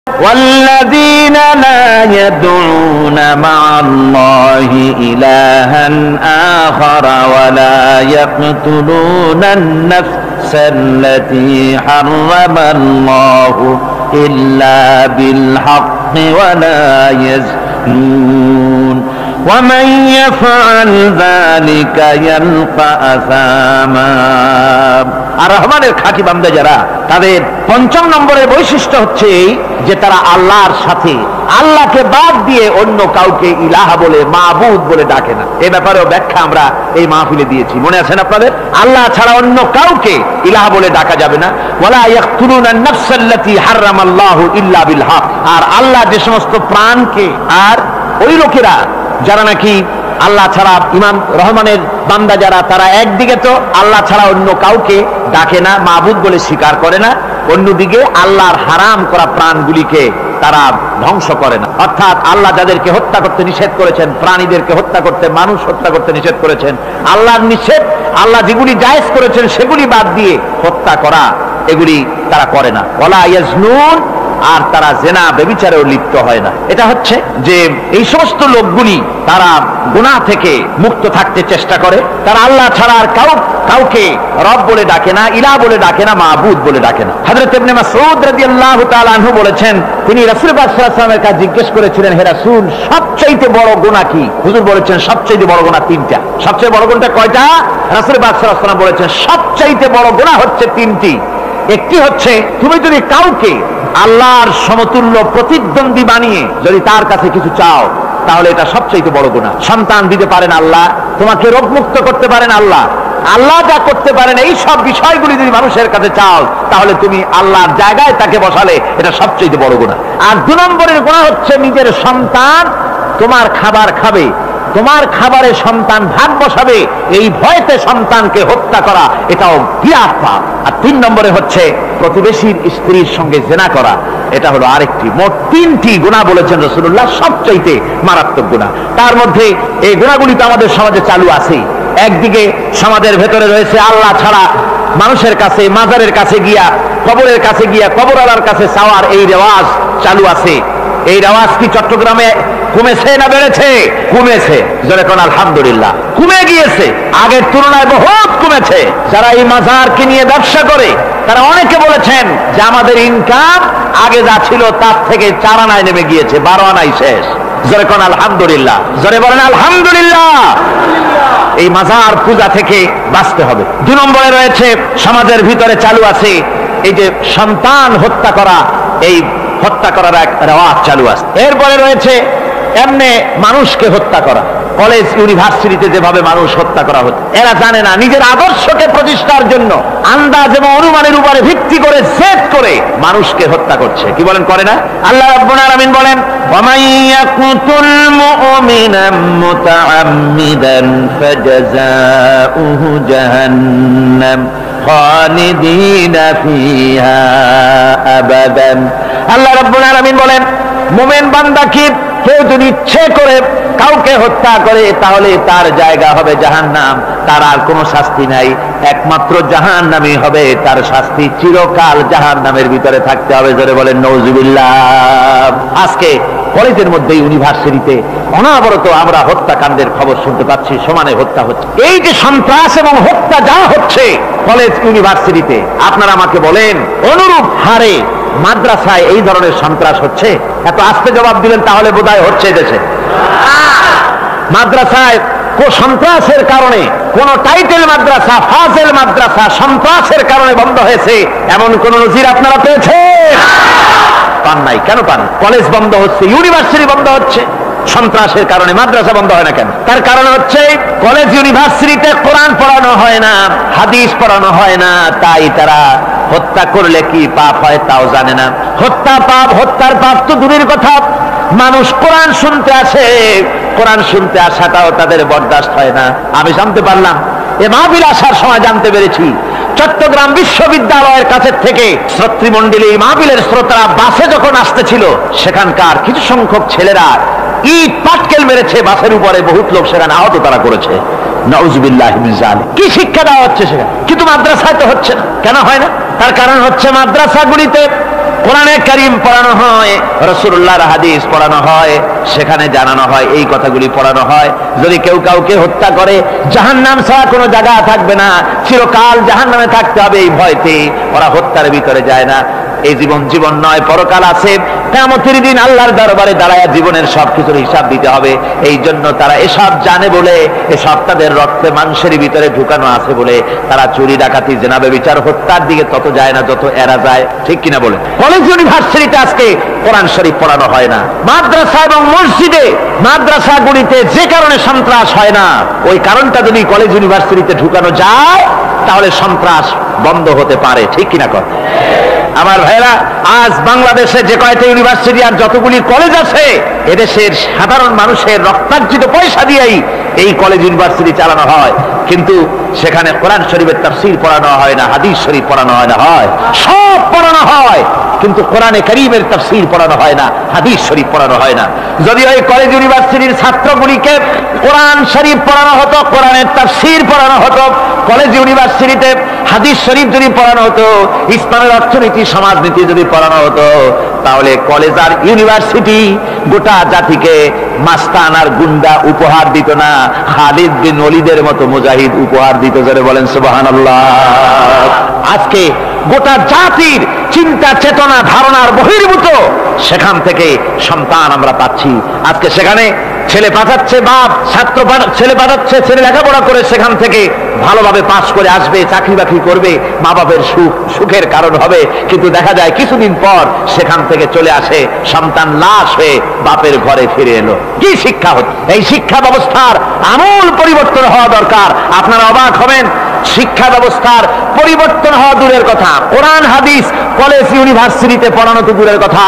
والذين لا يدعون مع الله إلها آخر ولا يقتلون النفس التي حرم الله إلا بالحق ولا يزنون ومن يفعل ذلك يلقى أثاما। আর রহমানের খাঁটি বান্দা যারা, তাদের পঞ্চম নম্বরের বৈশিষ্ট্য হচ্ছে যে তারা আল্লাহর সাথে, আল্লাহকে বাদ দিয়ে অন্য কাউকে ইলাহা বলে, মাবুদ বলে ডাকে না। এই ব্যাপারেও ব্যাখ্যা আমরা এই মাহফিলে দিয়েছি, মনে আছেন আপনাদের? আল্লাহ ছাড়া অন্য কাউকে ইলাহা বলে ডাকা যাবে না। ওয়ালা ইয়াকতুলুনা আন-নাফসাল্লাতী হারামাল্লাহু ইল্লা বিল হক। আর আল্লাহ যে সমস্ত প্রাণকে, আর ওই লোকেরা যারা নাকি আল্লাহ ছাড়া, ইমাম রহমানের বান্দা যারা, তারা একদিকে তো আল্লাহ ছাড়া অন্য কাউকে ডাকে না, মাবুদ বলে স্বীকার করে না, অন্যদিকে আল্লাহর হারাম করা প্রাণগুলিকে তারা ধ্বংস করে না। অর্থাৎ আল্লাহ যাদেরকে হত্যা করতে নিষেধ করেছেন, প্রাণীদেরকে হত্যা করতে, মানুষ হত্যা করতে নিষেধ করেছেন, আল্লাহর নিষেধ, আল্লাহ যেগুলি জায়েজ করেছেন সেগুলি বাদ দিয়ে হত্যা করা, এগুলি তারা করে না। ওয়ালা ইয়াজনুন, আর তারা জেনা ব্যভিচারেও লিপ্ত হয় না। এটা হচ্ছে যে এই সমস্ত লোকগুলি তারা গুনাহ থেকে মুক্ত থাকতে চেষ্টা করে, তারা আল্লাহ ছাড়া আর কাউকে রব বলে ডাকে না, ইলাহ বলে ডাকে না, মাবুদ বলে ডাকে না। হযরত ইবনে মাসউদ রাদিয়াল্লাহু তাআলা আনহু বলেছেন, তিনি রাসূল পাক সাল্লাল্লাহু আলাইহি ওয়াসাল্লামের কাছে জিজ্ঞেস করেছিলেন, হে রাসূল, সবচেয়ে বড় গুনাহ কি? হুজুর বলেছেন সবচেয়ে বড় গুনাহ তিনটা। সবচেয়ে বড় গুনাহটা কয়টা? রাসূল পাক সাল্লাল্লাহু আলাইহি ওয়াসাল্লাম বলেছেন সবচেয়ে বড় গুনাহ হচ্ছে তিনটি। একটি হচ্ছে, তুমি যদি কাউকে আল্লাহর সমতুল্য প্রতিদ্বন্দ্বী বানিয়ে যদি তার কাছে কিছু চাও, তাহলে এটা সবচেয়ে বড় গুনাহ। সন্তান দিতে পারেন আল্লাহ, তোমাকে রোগমুক্ত করতে পারেন আল্লাহ, আল্লাহ যা করতে পারেন এই সব বিষয়গুলি যদি মানুষের কাছে চাও, তাহলে তুমি আল্লাহর জায়গায় তাকে বসালে, এটা সবচেয়ে বড় গুনাহ। আর 2 নম্বরের গুনাহ হচ্ছে, নিজের সন্তান তোমার খাবার খাবে, তোমার খাবারে সন্তান ভাগ বসাবে, এই ভয়তে সন্তানকে হত্যা করা, এটাও বিরাট পাপ। আর 3 নম্বরে হচ্ছে প্রতিবেশীর স্ত্রীর সঙ্গে জেনা করা, এটা হলো আরেকটি। মোট 3টি গুনাহ বলেছেন রাসূলুল্লাহ, সবচাইতে মারাত্মক গুনাহ। তার মধ্যে এই গুনাহগুলি তো আমাদের সমাজে চালু আছে। একদিকে সমাজের ভেতরে রয়েছে আল্লাহ ছাড়া মানুষের কাছে, মাজারের কাছে গিয়া, কবরের কাছে গিয়া, কবরওয়ালার কাছে চাওয়ার এই রেওয়াজ চালু আছে। এই রেওয়াজ কি চট্টগ্রামে কমেছে না বেড়েছে? কমেছে। জোরে কোন আলহামদুলিল্লাহ। কমে গিয়েছে, আগের তুলনায় বহুত কমেছে। যারা এই মাজারকে নিয়ে ব্যবসা করে, তারা অনেকে বলেছেন যে আমাদের ইনকাম আগে যা ছিল তার থেকে 4 আনায় নেমে গিয়েছে, 12 আনাই শেষ। জোরে কোন আলহামদুলিল্লাহ। জোরে বলেন আলহামদুলিল্লাহ। এই মাজার পূজা থেকে বাঁচতে হবে। 2 নম্বরে রয়েছে, সমাজের ভিতরে চালু আছে এই যে সন্তান হত্যা করা, এই হত্যা করার এক রেওয়াজ চালু আছে। এরপরে রয়েছে এমনি মানুষকে হত্যা করা। কলেজ ইউনিভার্সিটিতে যেভাবে মানুষ হত্যা করা হচ্ছে, এরা জানে না নিজের আদর্শকে প্রতিষ্ঠার জন্য আন্দাজ এবং অনুমানের উপরে ভিত্তি করে জেদ করে মানুষকে হত্যা করছে। কি বলেন, করে না? আল্লাহ রাব্বুল আলামিন বলেন, ওয়ামান ইয়াকুতুল মুমিনা মুতাআম্মিদান ফাজাযাউহু জাহান্নাম খালিদিনা ফিহা আবাদান। আল্লাহ রাব্বুল আলামিন বলেন, মুমিন বান্দা কি কেউ যদি ইচ্ছে করে কাউকে হত্যা করে, তাহলে তার জায়গা হবে জাহান্নাম, তার আর কোনো শাস্তি নাই, একমাত্র জাহান্নামই হবে তার শাস্তি, চিরকাল জাহান্নামের ভিতরে থাকতে হবে। জোরে বলেন নাউজুবিল্লাহ। আজকে কলেজের মধ্যে, ইউনিভার্সিটিতে অনবরত আমরা হত্যাকাণ্ডের খবর শুনতে পাচ্ছি, সমানে হত্যা হচ্ছে। এই যে সন্ত্রাস এবং হত্যা যা হচ্ছে কলেজ ইউনিভার্সিটিতে, আপনারা আমাকে বলেন অনুরূপ হারে মাদ্রাসায় এই ধরনের সন্ত্রাস হচ্ছে? এত আস্তে জবাব দিলেন, তাহলে বোধহয় হচ্ছে দেশে। মাদ্রাসায় সন্ত্রাসের কারণে, কোন টাইটেল মাদ্রাসা, ফাজেল মাদ্রাসা সন্ত্রাসের কারণে বন্ধ হয়েছে এমন কোন নজির আপনারা পেয়েছেন? পান নাই। কেন পান? কলেজ বন্ধ হচ্ছে, ইউনিভার্সিটি বন্ধ হচ্ছে সন্ত্রাসের কারণে, মাদ্রাসা বন্ধ হয় না কেন? তার কারণ হচ্ছে কলেজ ইউনিভার্সিটিতে কোরআন পড়ানো হয় না, হাদিস পড়ানো হয় না, তাই তারা হত্যা করলে কি পাপ হয় তাও জানে না। হত্যা পাপ, হত্যার পাপ তো দূরের কথা, মানুষ কোরআন শুনতে আসে, কোরআন শুনতে আসাটাও তাদের বরদাস্ত হয় না। আমি জানতে পারলাম, এ মাহফিল আসার সময় জানতে পেরেছি, চট্টগ্রাম বিশ্ববিদ্যালয়ের কাছের থেকে শ্রোতৃমণ্ডলী, মাহফিলের শ্রোতারা বাসে যখন আসতেছিল, সেখানকার কিছু সংখ্যক ছেলেরা ইট পাটকেল মেরেছে বাসের উপরে, বহুত লোক সেখানে আহত তারা করেছে। নাউজুবিল্লাহ মিন যালিক। কি শিক্ষা দেওয়া হচ্ছে সেখানে? কিন্তু মাদ্রাসায় তো হচ্ছে না। কেন হয় না? তার কারণ হচ্ছে মাদ্রাসাগুলিতে কোরআনে কারীম পড়ানো হয়, রাসূলুল্লাহর হাদিস পড়ানো হয়, সেখানে জানানো হয়, এই কথাগুলি পড়ানো হয়, যদি কেউ কাউকে হত্যা করে জাহান্নাম ছাড়া কোনো জায়গা থাকবে না, চিরকাল জাহান্নামে থাকতে হবে, এই ভয়তে ওরা হত্যার ভিতরে যায় না। এই জীবন জীবন নয়, পরকাল আছে, কিয়ামতের দিন আল্লাহর দরবারে দাঁড়ায়া জীবনের সবকিছুর হিসাব দিতে হবে। এই জন্য তারা এসব জানে বলে, এসব তাদের রক্তে মাংসের ভিতরে ঢুকানো আছে বলে তারা চুরি ডাকাতি জেনা ব্যভিচার হত্যার দিকে তত যায় না যত এরা যায়, ঠিক কিনা বলে? কলেজ ইউনিভার্সিটিতে আজকে কোরআন শরীফ পড়ানো হয় না। মাদ্রাসা এবং মসজিদে, মাদ্রাসাগুলিতে যে কারণে সন্ত্রাস হয় না, ওই কারণটা যদি কলেজ ইউনিভার্সিটিতে ঢুকানো যায় তাহলে সন্ত্রাস বন্ধ হতে পারে, ঠিক কিনা কর? আমার ভাইরা, আজ বাংলাদেশে যে কয়টা ইউনিভার্সিটি আর যতগুলি কলেজ আছে, এদেশের সাধারণ মানুষের রক্তার্জিত পয়সা দিয়েই এই কলেজ ইউনিভার্সিটি চালানো হয়, কিন্তু সেখানে কোরআন শরীফের তাফসীর পড়ানো হয় না, হাদিস শরীফ পড়ানো হয় না, হয় সব পড়ানো হয়, কিন্তু কোরআনে কারীমের তাফসীর পড়ানো হয় না, হাদিস শরীফ পড়ানো হয় না। যদি ওই কলেজ ইউনিভার্সিটির ছাত্রগুলিকে কোরআন শরীফ পড়ানো হতো, কোরআনের তাফসীর পড়ানো হতো, কলেজ ইউনিভার্সিটিতে হাদিস শরীফ যদি পড়ানো হতো, ইসলামের অর্থনীতি সমাজনীতি যদি পড়ানো হতো, তাহলে কলেজ আর ইউনিভার্সিটি গোটা জাতিকে মাস্তান আর গুন্ডা উপহার দিত না, খালিদ বিন ওলীদের মতো মুজাহিদ উপহার দিত। জোরে বলেন সুবহানাল্লাহ। আজকে গোটা জাতির চিন্তা চেতনা ধারণার বহির্ভূত সেখান থেকে সন্তান আমরা পাচ্ছি। আজকে সেখানে ছেলে পাঠাচ্ছে বাপ, ছাত্র ছেলে পাঠাচ্ছে, ছেলে লেখাপড়া করে সেখান থেকে ভালোভাবে পাস করে আসবে, চাকরি বাকরি করবে, মা বাপের সুখের কারণ হবে, কিন্তু দেখা যায় কিছুদিন পর সেখান থেকে চলে আসে সন্তান লাশ হয়ে বাপের ঘরে ফিরে এলো। কি শিক্ষা হচ্ছে? এই শিক্ষা ব্যবস্থার আমূল পরিবর্তন হওয়া দরকার। আপনারা অবাক হবেন, শিক্ষা ব্যবস্থার পরিবর্তন হওয়া দূরের কথা, কোরআন হাদিস কলেজ ইউনিভার্সিটিতে পড়ানো তো দূরের কথা,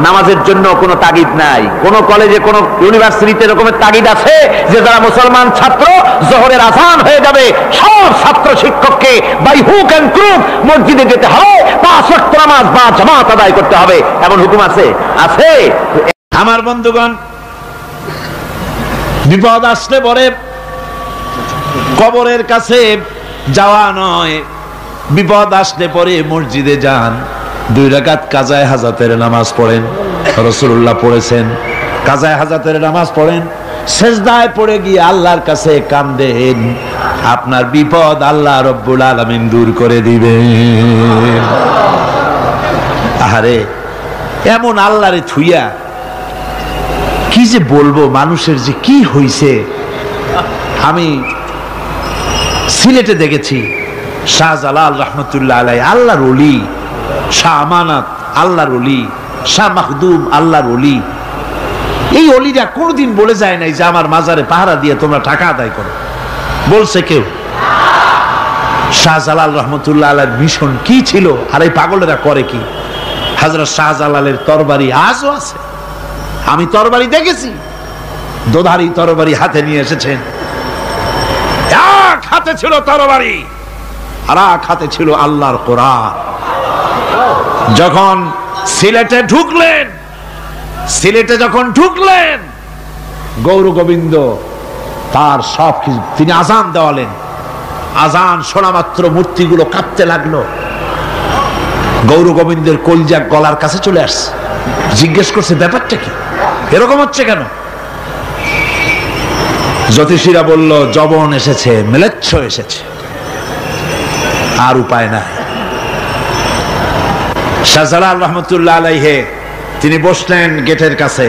নামাজের জন্য কোনো তাগিদ নাই। কোন কলেজে কোন ইউনিভার্সিটিতে এরকমের তাগিদ আছে যে যারা মুসলমান ছাত্র জোহরের আযান হয়ে যাবে সব ছাত্র শিক্ষককে বাই হুক এন্ড ক্রুক মসজিদে যেতে হবে, 5 ওয়াক্ত নামাজ বা জামাত আদায় করতে হবে, এমন হুকুম আছে? আছে। আমার বন্ধুগণ, বিপদ আসলে পরে কবরের কাছে যাওয়া নয়, বিপদ আসলে পরে মসজিদে যান, 2 রাকাত কাজায়ে হাজাতের নামাজ পড়েন। রাসূলুল্লাহ পড়েছেন, কাজায়ে হাজাতের নামাজ পড়েন, সেজদায় পড়ে গিয়ে আল্লাহর কাছে কান্দেন, আপনার বিপদ আল্লাহ রব্বুল আলামিন দূর করে দিবেন। আরে এমন আল্লাহরে থুইয়া কি যে বলবো, মানুষের যে কি হইছে। আমি সিলেটে দেখেছি শাহজালাল রহমতুল্লাহ আলাই, আল্লাহর ওলি, শাহ আমানত আল্লাহর ওলি, শাহ মাখদুম আল্লাহর ওলি। এই ওলিরা কোনদিন বলে যায় নাই যে আমার মাজারে পাহারা দিয়ে তোমরা টাকা আদায় করো, বলছে কেউ? শাহজালাল রহমতুল্লাহ আলাইর মিশন কি ছিল আর এই পাগলেরা করে কি? হযরত শাহজালালের তরবারি আজও আছে, আমি তরবারি দেখেছি, দোধারি তরবারি হাতে নিয়ে এসেছেন। এক হাতে ছিল তরবারি আর এক হাতে ছিল আল্লাহর কোরআন। যখন সিলেটে ঢুকলেন গৌর গোবিন্দ তার সব কিছু, তিনি আজান দেওয়ালেন, আজান শোনা মাত্র মূর্তিগুলো কাঁপতে লাগলো। গৌর গোবিন্দের কলজা গলার কাছে চলে আসছে, জিজ্ঞেস করছে ব্যাপারটা কি, এরকম হচ্ছে কেন? জ্যোতিষীরা বলল যবন এসেছে, মেলেচ্ছ এসেছে, আর উপায় নাই। শাহজালাল রহমতুল্লাহ আলাইহে তিনি বসলেন গেটের কাছে,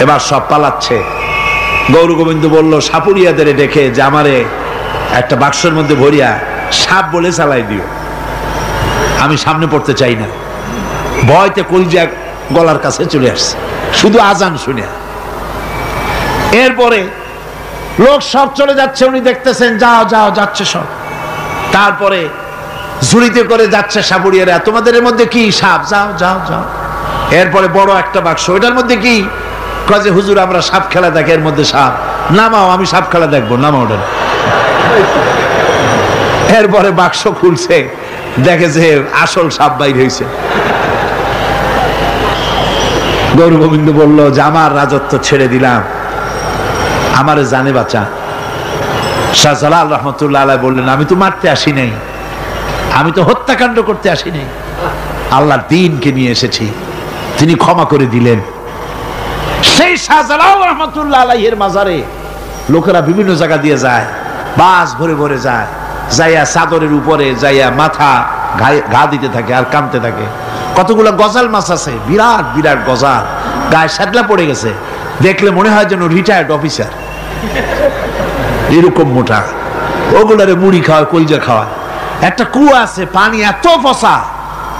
এবার সব পালাচ্ছে। গৌর গোবিন্দ বলল সাপুরিয়াদের ডেকে যে আমারে একটা বাক্সের মধ্যে ভরিয়া সাপ বলে চালাই দিও, আমি সামনে পড়তে চাই না। ভয়তে কলজা গলার কাছে চলে আসছে শুধু আজান শুনে। এরপরে লোক সব চলে যাচ্ছে, উনি দেখতেছেন যাও যাও যাচ্ছে সব। তারপরে ঝুড়িতে করে যাচ্ছে সাপুরিয়ারা, তোমাদের এর মধ্যে কি? সাপ, যাও যাও যাও। এরপরে বড় একটা বাক্স, ওইটার মধ্যে কি? কাজে হুজুর আমরা সাপ খেলা দেখি, এর মধ্যে সাপ, নামাও, আমি সাপ খেলা দেখবো, নামাও ওটা। এরপরে বাক্স খুলছে, দেখে যে আসল সাপ বাইর হয়েছে। গৌর গোবিন্দ বলল যে আমার রাজত্ব ছেড়ে দিলাম, আমারে জানে বাঁচা। শাহজালাল রহমতুল্লাহ আলাইহি বললেন আমি তো মারতে আসি নাই, আমি তো হত্যাকাণ্ড করতে আসি নাই, আল্লাহর দ্বীনকে নিয়ে এসেছি, তিনি ক্ষমা করে দিলেন। সেই শাহজালাল রহমাতুল্লাহ আলাইহির মাজারে লোকেরা বিভিন্ন জায়গা দিয়ে যায়, বাস ভরে ভরে যায়, যাইয়া চাদরের উপরে যাইয়া মাথা ঘা দিতে থাকে আর কাঁদতে থাকে। কতগুলো গজাল মাছ আছে, বিরাট বিরাট গজাল, গায়ে সাদলা পড়ে গেছে, দেখলে মনে হয় যেন রিটায়ার্ড অফিসার, এরকম মোটা। ওগুলারে মুড়ি খাওয়ায়, কলজা খাওয়ায়। একটা কুয়া আছে, পানি এত ফসা,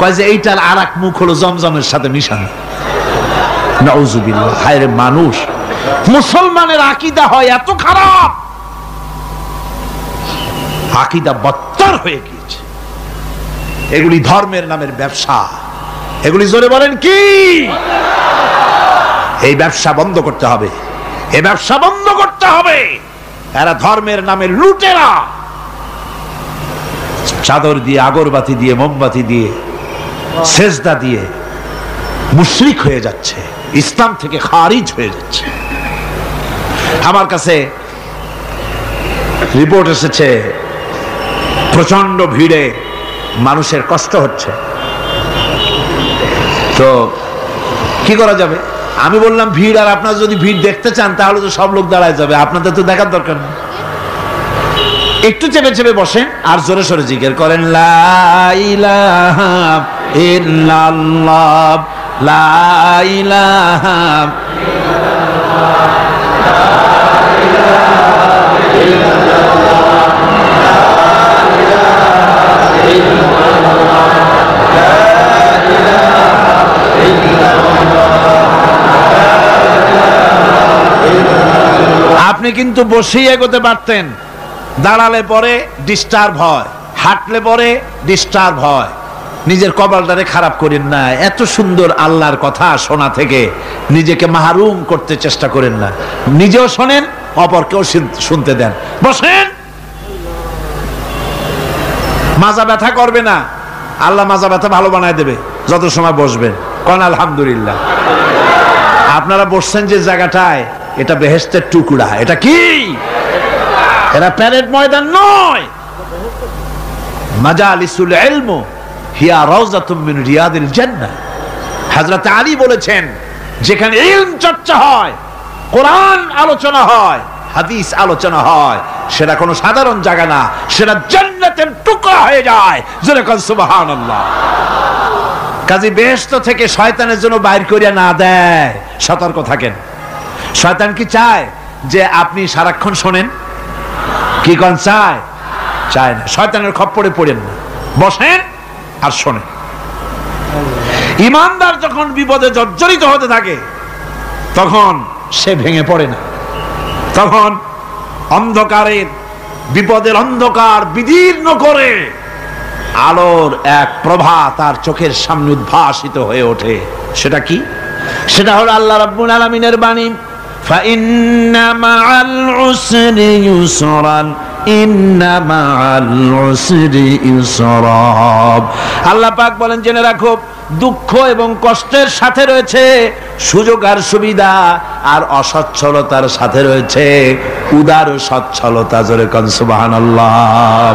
কয় যে এইটার আর এক মুখ হলো জমজমের সাথে মিশানো। নাউজুবিল্লাহ। হায় রে মানুষ, মুসলমানের আকীদা হয় এত খারাপ, আকীদা বত্তর হয়ে গিয়েছে। এগুলি ধর্মের নামের ব্যবসা, এগুলি জোরে বলেন কি? এই ব্যবসা বন্ধ করতে হবে, এই ব্যবসা বন্ধ করতে হবে। এরা ধর্মের নামে লুটেরা, চাদর দিয়ে, আগরবাতি দিয়ে, মোমবাতি দিয়ে, সেজদা দিয়ে মুশরিক হয়ে যাচ্ছে, ইসলাম থেকে খারিজ হয়ে যাচ্ছে। আমার কাছে রিপোর্ট এসেছে প্রচন্ড ভিড়ে মানুষের কষ্ট হচ্ছে, তো কি করা যাবে? আমি বললাম ভিড়, আর আপনারা যদি ভিড় দেখতে চান তাহলে তো সব লোক দাঁড়ায় যাবে, আপনাদের তো দেখার দরকার নেই। একটু চেপে চেপে বসেন আর জোরে সোরে জিকির করেন, লা ইলাহা ইল্লাল্লাহ, লা ইলাহা আপনি কিন্তু বসেই এগোতে পারতেন, দাঁড়ালে পরে ডিস্টার্ব হয়, হাঁটলে পরে ডিস্টার্ব হয়। নিজের কপালটারে খারাপ করেন না, এত সুন্দর আল্লাহর কথা শোনা থেকে নিজেকে মাহরুম করতে চেষ্টা করেন না। নিজেও শোনেন, অপরকেও শুনতে দেন। বসেন, মাজা ব্যথা করবে না, আল্লাহ মাজা ব্যথা ভালো বানায় দেবে যত সময় বসবেন। কোন আলহামদুলিল্লাহ। আপনারা বসছেন যে জায়গাটায়, এটা বেহেশতের টুকরা। এটা কি? এরা প্যারেড ময়দান নয়। মাজালিসুল ইলম হিয়া রাউযাতুম মিন রিয়াদিল জান্নাহ। হযরত আলী বলেছেন, যেখানে ইলম চর্চা হয়, কোরআন আলোচনা হয়, হাদিস আলোচনা হয়, সেটা কোনো সাধারণ জায়গা না, সেটা জান্নাতের টুকরা হয়ে যায়। জোরে বলেন সুবহানাল্লাহ। কাজী বেহেশত থেকে শয়তানের জন্য বাইর করিয়া না দেয়, সতর্ক থাকেন। শয়তান কি চায় যে আপনি সারাক্ষণ শোনেন? কি কোন চায়? চায় না। শয়তানের খপ্পরে পড়েন না, বসেন আর শোনেন। ইমানদার যখন বিপদে জর্জরিত হতে থাকে তখন সে ভেঙে পড়ে না, তখন অন্ধকারের, বিপদের অন্ধকার বিদীর্ণ করে আলোর এক প্রভা তার চোখের সামনে উদ্ভাসিত হয়ে ওঠে। সেটা কি? সেটা হলো আল্লাহ রাব্বুল আলামিনের বাণী, ফাইন্না মাআল উসরি ইউসরান, ইন্না মাআল উসরি ইউসরা। আল্লাহ পাক বলেন, জেনে রাখো, দুঃখ এবং কষ্টের সাথে রয়েছে সুযোগ আর সুবিধা, আর অসচ্ছলতার সাথে রয়েছে উদার সচ্ছলতা। জোরে কোন সুবহানাল্লাহ।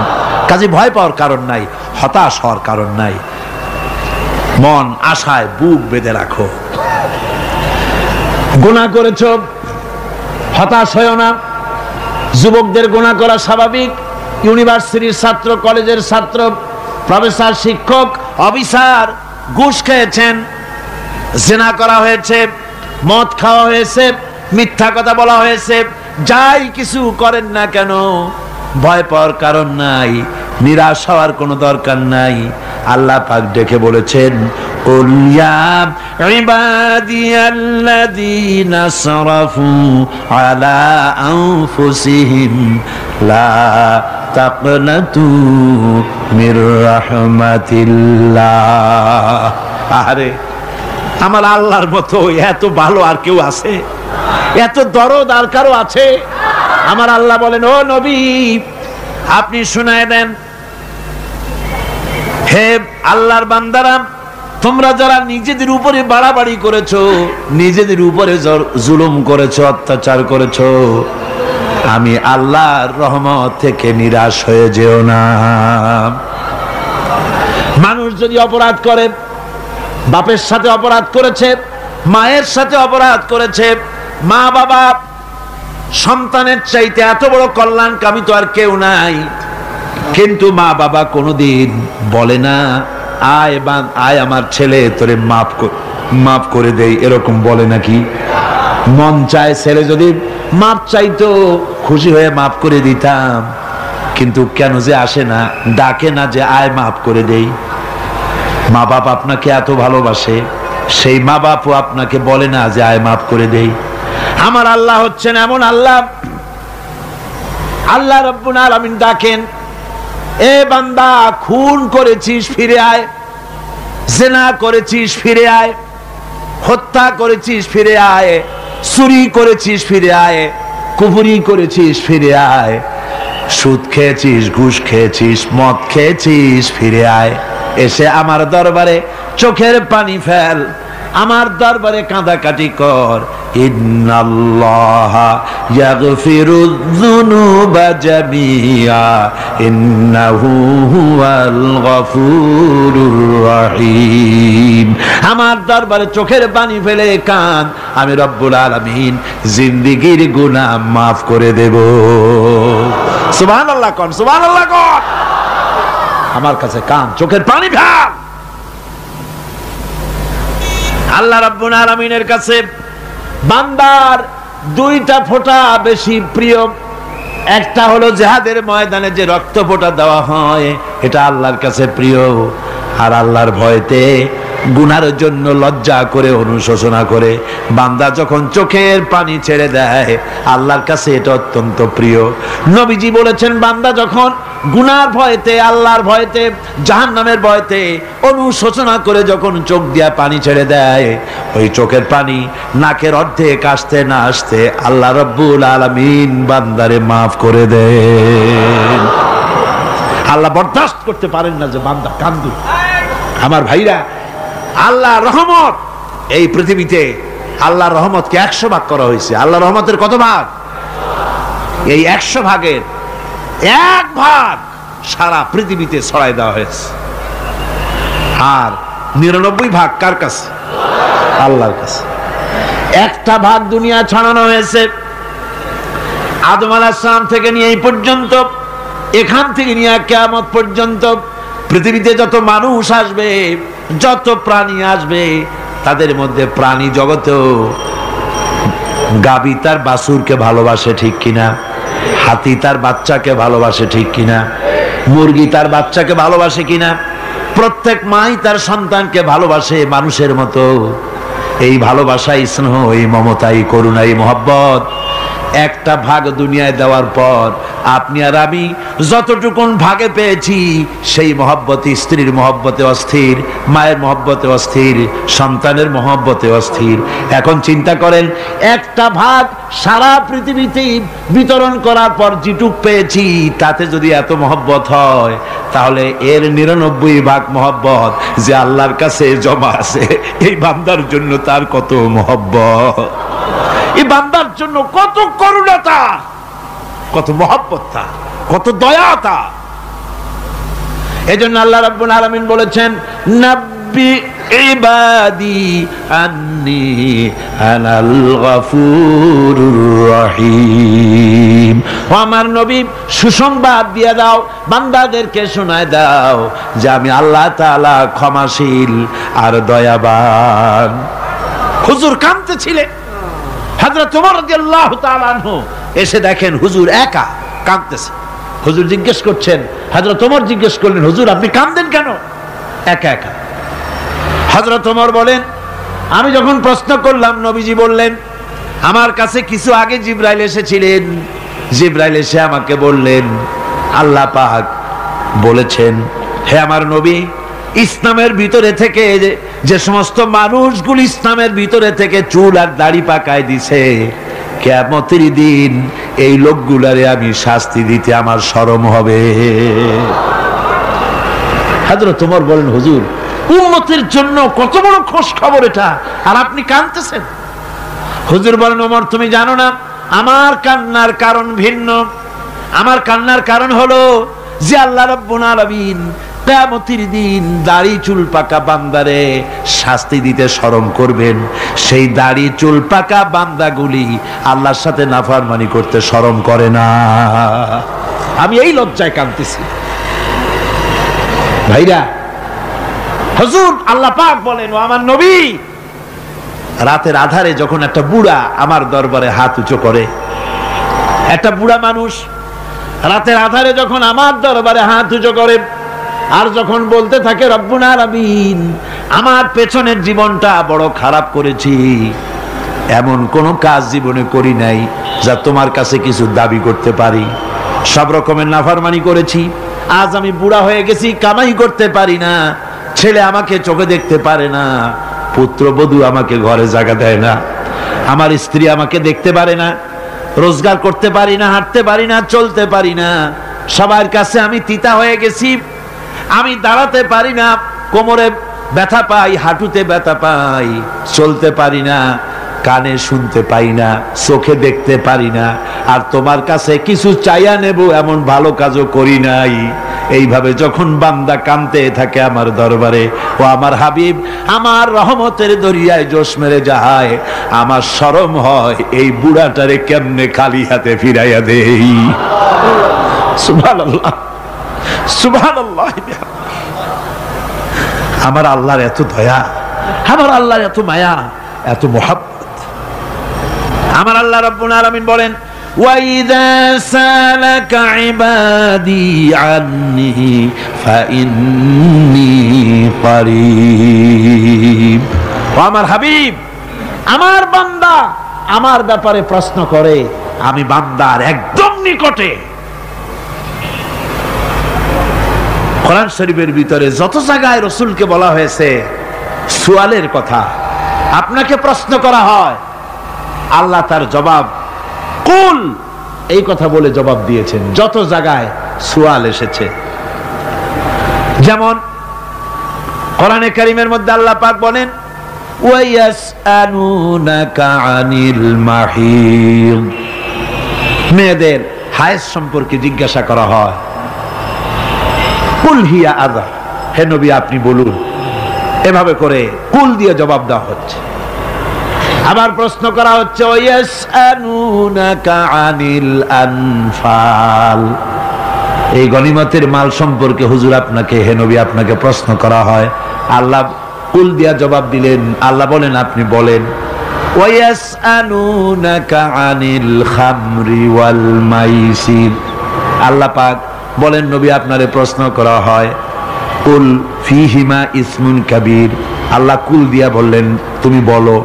কাজে ভয় পাওয়ার কারণ নাই, হতাশ হওয়ার কারণ নাই। মন আশায় বুক বেঁধে রাখো। গুনাহ করেছো, হতাশ হয়ো না। যুবকদের গুনাহ করা স্বাভাবিক। ইউনিভার্সিটির ছাত্র, কলেজের ছাত্র, প্রফেসর, শিক্ষক, অফিসার ঘুষ খেয়েছেন, জিনা করা হয়েছে, মদ খাওয়া হয়েছে, মিথ্যা কথা বলা হয়েছে, যাই কিছু করেন না কেন ভয় পাওয়ার কারণ নাই, নিরাশ হওয়ার কোনো দরকার নাই। আল্লাহ পাক ডেকে বলেছেন, কুল ইয়া ইবাদিয়াল্লাযীনা আসরাফু আলা আনফুসিহিম লা তাকনাতু মির রাহমাতিল্লাহ। আরে আমার আল্লাহর মতো এত ভালো আর কেউ আছে? এত দরদ আর কারো আছে? আমার আল্লাহ বলেন, ও নবী, আপনি শুনায় দেন, হে আল্লাহর বান্দারা, তোমরা যারা নিজেদের উপরে বাড়াবাড়ি করেছো, নিজেদের উপরে জুলুম করেছো, অত্যাচার করেছো, আমি আল্লাহর রহমত থেকে নিরাশ হয়ে যেও না। মানুষ যদি অপরাধ করে, বাপের সাথে অপরাধ করেছে, মায়ের সাথে অপরাধ করেছে। মা বাবা সন্তানের চাইতে এত বড় কল্যাণকামী তো আর কেউ নাই। কিন্তু মা বাবা কোনোদিন বলে না আয় আমার ছেলে তোরে মাফ করে দেই, এরকম বলে নাকি? মন চায় ছেলে যদি মাপ চাইতো খুশি হয়ে মাফ করে দিতাম, কিন্তু কেন যে আসে না, ডাকে না যে আয় মাফ করে দেই। মা বাপ আপনাকে এত ভালোবাসে, সেই মা বাপও আপনাকে বলে না যে আয় মাফ করে দেই। আমার আল্লাহ হচ্ছেন এমন আল্লাহ, আল্লাহ রাব্বুল আলামিন ডাকেন, এ বান্দা খুন করেছিস ফিরে আয়, জিনা করেছিস ফিরে আয়, হত্যা করেছিস ফিরে আয়, চুরি করেছিস ফিরে আয়, কুফরি করেছিস ফিরে আয়, সুদ খেয়েছিস, ঘুষ খেয়েছিস, মদ খেয়েছিস ফিরে আয়। এসে আমার দরবারে চোখের পানি ফেল, আমার দরবারে কাঁদাকাটি কর। ইন্নাল্লাহা ইয়াগফিরুয যুনুবা জামিআ ইন্নাহু হুয়াল গফুরুর রহিম। আমার দরবারে চোখের পানি ফেলে কান, আমি রব্বুল আলামিন জিন্দেগীর গুনাহ মাফ করে দেব। সুবহানাল্লাহ কোন, সুবহানাল্লাহ কোন। আমার কাছে কান, চোখের পানি ফেল। আল্লাহ রাব্বুল আলামিনের কাছে বান্দার দুইটা ফোঁটা বেশি প্রিয়। একটা হলো জিহাদের ময়দানে যে রক্ত ফোঁটা দেওয়া হয়, এটা আল্লাহর কাছে প্রিয়। আর আল্লাহর ভয়তে গুনার জন্য লজ্জা করে অনুশোচনা করে বান্দা যখন চোখের পানি ছেড়ে দেয়, আল্লাহর কাছে এটা অত্যন্ত প্রিয়। নবীজি বলেছেন, বান্দা যখন গুনার ভয়তে, আল্লাহর ভয়তে, জাহান্নামের ভয়তে অনুশোচনা করে যখন চোখ দিয়া পানি ছেড়ে দেয়, ওই চোখের পানি নাকের অর্ধেক আসতে না আসতে আল্লাহ রাব্বুল আলামিন বান্দারে মাফ করে দেন। আল্লাহ বরদাস্ত করতে পারেন না যে বান্দা কান্দু। আমার ভাইরা, আল্লাহ রহমত এই পৃথিবীতে, আল্লাহর রহমতকে 100 ভাগ করা হয়েছে। আল্লাহ রহমতের কত ভাগ? এই 100 ভাগের 1 ভাগ সারা পৃথিবীতে ছড়াই দেওয়া হয়েছে। আর 99 ভাগ কার কাছে? আল্লাহর কাছে। একটা ভাগ দুনিয়া ছড়ানো হয়েছে আদম আলাইহিস সালাম থেকে নিয়ে এই পর্যন্ত, এখান থেকে নিয়ে কিয়ামত পর্যন্ত পৃথিবীতে যত মানুষ আসবে, যত প্রাণী আসবে, তাদের মধ্যে প্রাণী জগতেও গাবি তার বাছুরকে ভালোবাসে ঠিক কিনা, হাতি তার বাচ্চাকে ভালোবাসে ঠিক কিনা, মুরগি তার বাচ্চাকে ভালোবাসে কিনা, প্রত্যেক মাই তার সন্তানকে ভালোবাসে মানুষের মতো। এই ভালোবাসা, স্নেহ, এই মমতা, এই করুণা, এই মহব্বত একটা ভাগ দুনিয়ায় দেওয়ার পর আপনি আর আমি যতটুকুন ভাগে পেয়েছি, সেই মহব্বতে, স্ত্রীর মহব্বতে অস্থির, মায়ের মহব্বতে অস্থির, সন্তানের মহব্বতে অস্থির। এখন চিন্তা করেন, একটা ভাগ সারা পৃথিবীতে বিতরণ করার পর যেটুক পেয়েছি, তাতে যদি এত মহব্বত হয়, তাহলে এর 99 ভাগ মহব্বত যে আল্লাহর কাছে জমা আছে, এই বান্দার জন্য তার কত মহব্বত, এই বান্দার জন্য কত করুণা তার, কত মহব্বত তার, কত দয়া তার। এজন্য আল্লাহ রাব্বুল আলামিন বলেছেন, নাব্বি ইবাদি আন্নি আনাল গফুরুর রহিম। ও আমার নবী, সুসংবাদ দিয়ে দাও, বান্দাদেরকে শোনায় দাও যে আমি আল্লাহ তাআলা ক্ষমাশীল আর দয়াবান। হুজুর কাঁদতেছিলেন, হযরত ওমর রাদিয়াল্লাহু তাআলা আনহু এসে দেখেন হুজুর একা কাঁদতেছে। হুজুর জিজ্ঞেস করছেন, হযরত ওমর জিজ্ঞেস করলেন, হুজুর আপনি কাঁদেন কেন একা একা? হযরত ওমর বলেন, আমি যখন প্রশ্ন করলাম, নবীজি বললেন, আমার কাছে কিছু আগে জিবরাইল এসেছিলেন। জিবরাইল এসে আমাকে বললেন, আল্লাহ পাক বলেছেন, হে আমার নবী, ইসলামের ভিতরে থেকে যে সমস্ত মানুষগুলো ইসলামের ভিতরে থেকে চুল আর দাড়ি পাকায় দিছে, কিয়ামতের দিন এই লোকগুলারে আমি শাস্তি দিতে আমার শরম হবে। হযরত ওমর বলেন, হুজুর উম্মতের জন্য কত বড় খোঁজ খবর এটা, আর আপনি কাঁদতেছেন। হুজুর বলেন, ওমর তুমি জানো না, আমার কান্নার কারণ ভিন্ন। আমার কান্নার কারণ হলো যে আল্লাহ রাব্বুল আলামিন কিয়ামতের দিন দাড়ি চুল পাকা বান্দারে শাস্তি দিতে শরম করবেন, সেই দাড়ি চুল পাকা বান্দাগুলি আল্লাহর সাথে নাফরমানি করতে শরম করে না। আমি এই লজ্জায় কাঁদতেছি ভাইরা। হুজুর আল্লাহ পাক বলেন, ও আমার নবী, রাতের আধারে যখন একটা বুড়া আমার দরবারে হাত উঁচু করে, একটা বুড়া মানুষ রাতের আধারে যখন আমার দরবারে হাত উঁচু করে আর যখন বলতে থাকে রব্বুনা আলামিন, আমার পেছনের জীবনটা বড় খারাপ করেছি, এমন কোন কাজ জীবনে করি নাই যা তোমার কাছে কিছু দাবি করতে পারি, সব রকমের নাফরমানি করেছি, আজ আমি বুড়া হয়ে গেছি, কামাই করতে পারি না, ছেলে আমাকে চোখে দেখতে পারে না, পুত্রবধূ আমাকে ঘরে জায়গা দেয় না, আমার স্ত্রী আমাকে দেখতে পারে না, রোজগার করতে পারি না, হাঁটতে পারি না, চলতে পারি না, সবার কাছে আমি তিতা হয়ে গেছি, আমি দাঁড়াতে পারি না, কোমরে ব্যথা পাই, হাঁটুতে ব্যথা পাই, চলতে পারি না, কানে শুনতে পাই না, চোখে দেখতে পারি না, আর তোমার কাছে কিছু চাইয়া নেব এমন ভালো কাজও করি নাই। এইভাবে যখন বান্দা কাঁদতে থাকে আমার দরবারে, ও আমার হাবিব আমার রহমতের দরিয়ায় জোশ মেরে যায়, আমার শরম হয় এই বুড়াটারে কেমনে খালি হাতে ফিরাইয়া দেই। সুবহানাল্লাহ, সুবহানাল্লাহ। আমার আল্লাহর এত দয়া, আমার আল্লাহর এত মায়া, এত মোহাব্বত। আমার আল্লাহ রাব্বুল আলামিন বলেন, وَإِذَا سَأَلَكَ عِبَادِي عَنِّي فَإِنِّي قَرِيبٌ। ও আমার হাবিব, আমার বান্দা আমার ব্যাপারে প্রশ্ন করে, আমি বান্দার একদম নিকটে। কোরআন শরীফের ভিতরে যত জায়গায় রাসূলকে বলা হয়েছে সুয়ালের কথা, আপনাকে প্রশ্ন করা হয়, আল্লাহ তার জবাব কুল এই কথা বলে জবাব দিয়েছেন। যত জায়গায় সুয়াল এসেছে, যেমন কোরআনে কারীমের মধ্যে আল্লাহ পাক বলেন, ওয়ায়াসআলুনাকা আনিল মাহিদ, মেয়েদের হায়েজ সম্পর্কে জিজ্ঞাসা করা হয়, কুল হিয়া আযা, হে নবী আপনি বলুন, এভাবে করে কুল দিয়ে জবাব দেওয়া হচ্ছে। আবার প্রশ্ন করা হচ্ছে, ওয়ায়াসআলুনাকা আনিল আনফাল, এই গনিমতের মাল সম্পর্কে হুজুর আপনাকে, হে নবী আপনাকে প্রশ্ন করা হয়, আল্লাহ কুল দিয়া জবাব দিলেন, আল্লাহ বলেন আপনি বলেন। ওয়ায়াসআলুনাকা আনিল খামরি ওয়াল মাইসির, আল্লাহ পাক বলেন নবী আপনারে প্রশ্ন করা হয়, কুল ফিহিমা ইসমুন কাবীর, আল্লাহ কুল দিয়া বললেন তুমি বলো।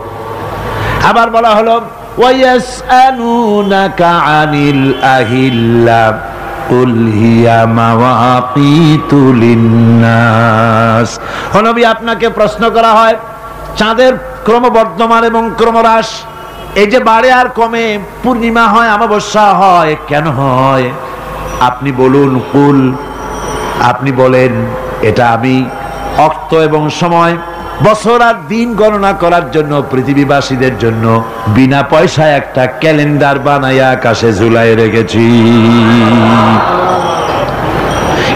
আবার বলা হলো, ওয়ায়াসআলুনাকা আনিল আহিল্লা কুল হিয়া মাওয়াকিতু লিন্নাস, ও নবী আপনাকে প্রশ্ন করা হয় চাঁদের ক্রমবর্ধমান এবং ক্রমহ্রাস, এই যে বাড়ে আর কমে, পূর্ণিমা হয় অমাবস্যা হয়, কেন হয়? আপনি বলুন কুল, আপনি বলেন এটা আমি অর্থ এবং সময়, বছর আর দিন গণনা করার জন্য পৃথিবীবাসীদের জন্য বিনা পয়সায় একটা ক্যালেন্ডার বানাইয়া আকাশে ঝুলাই রেখেছি।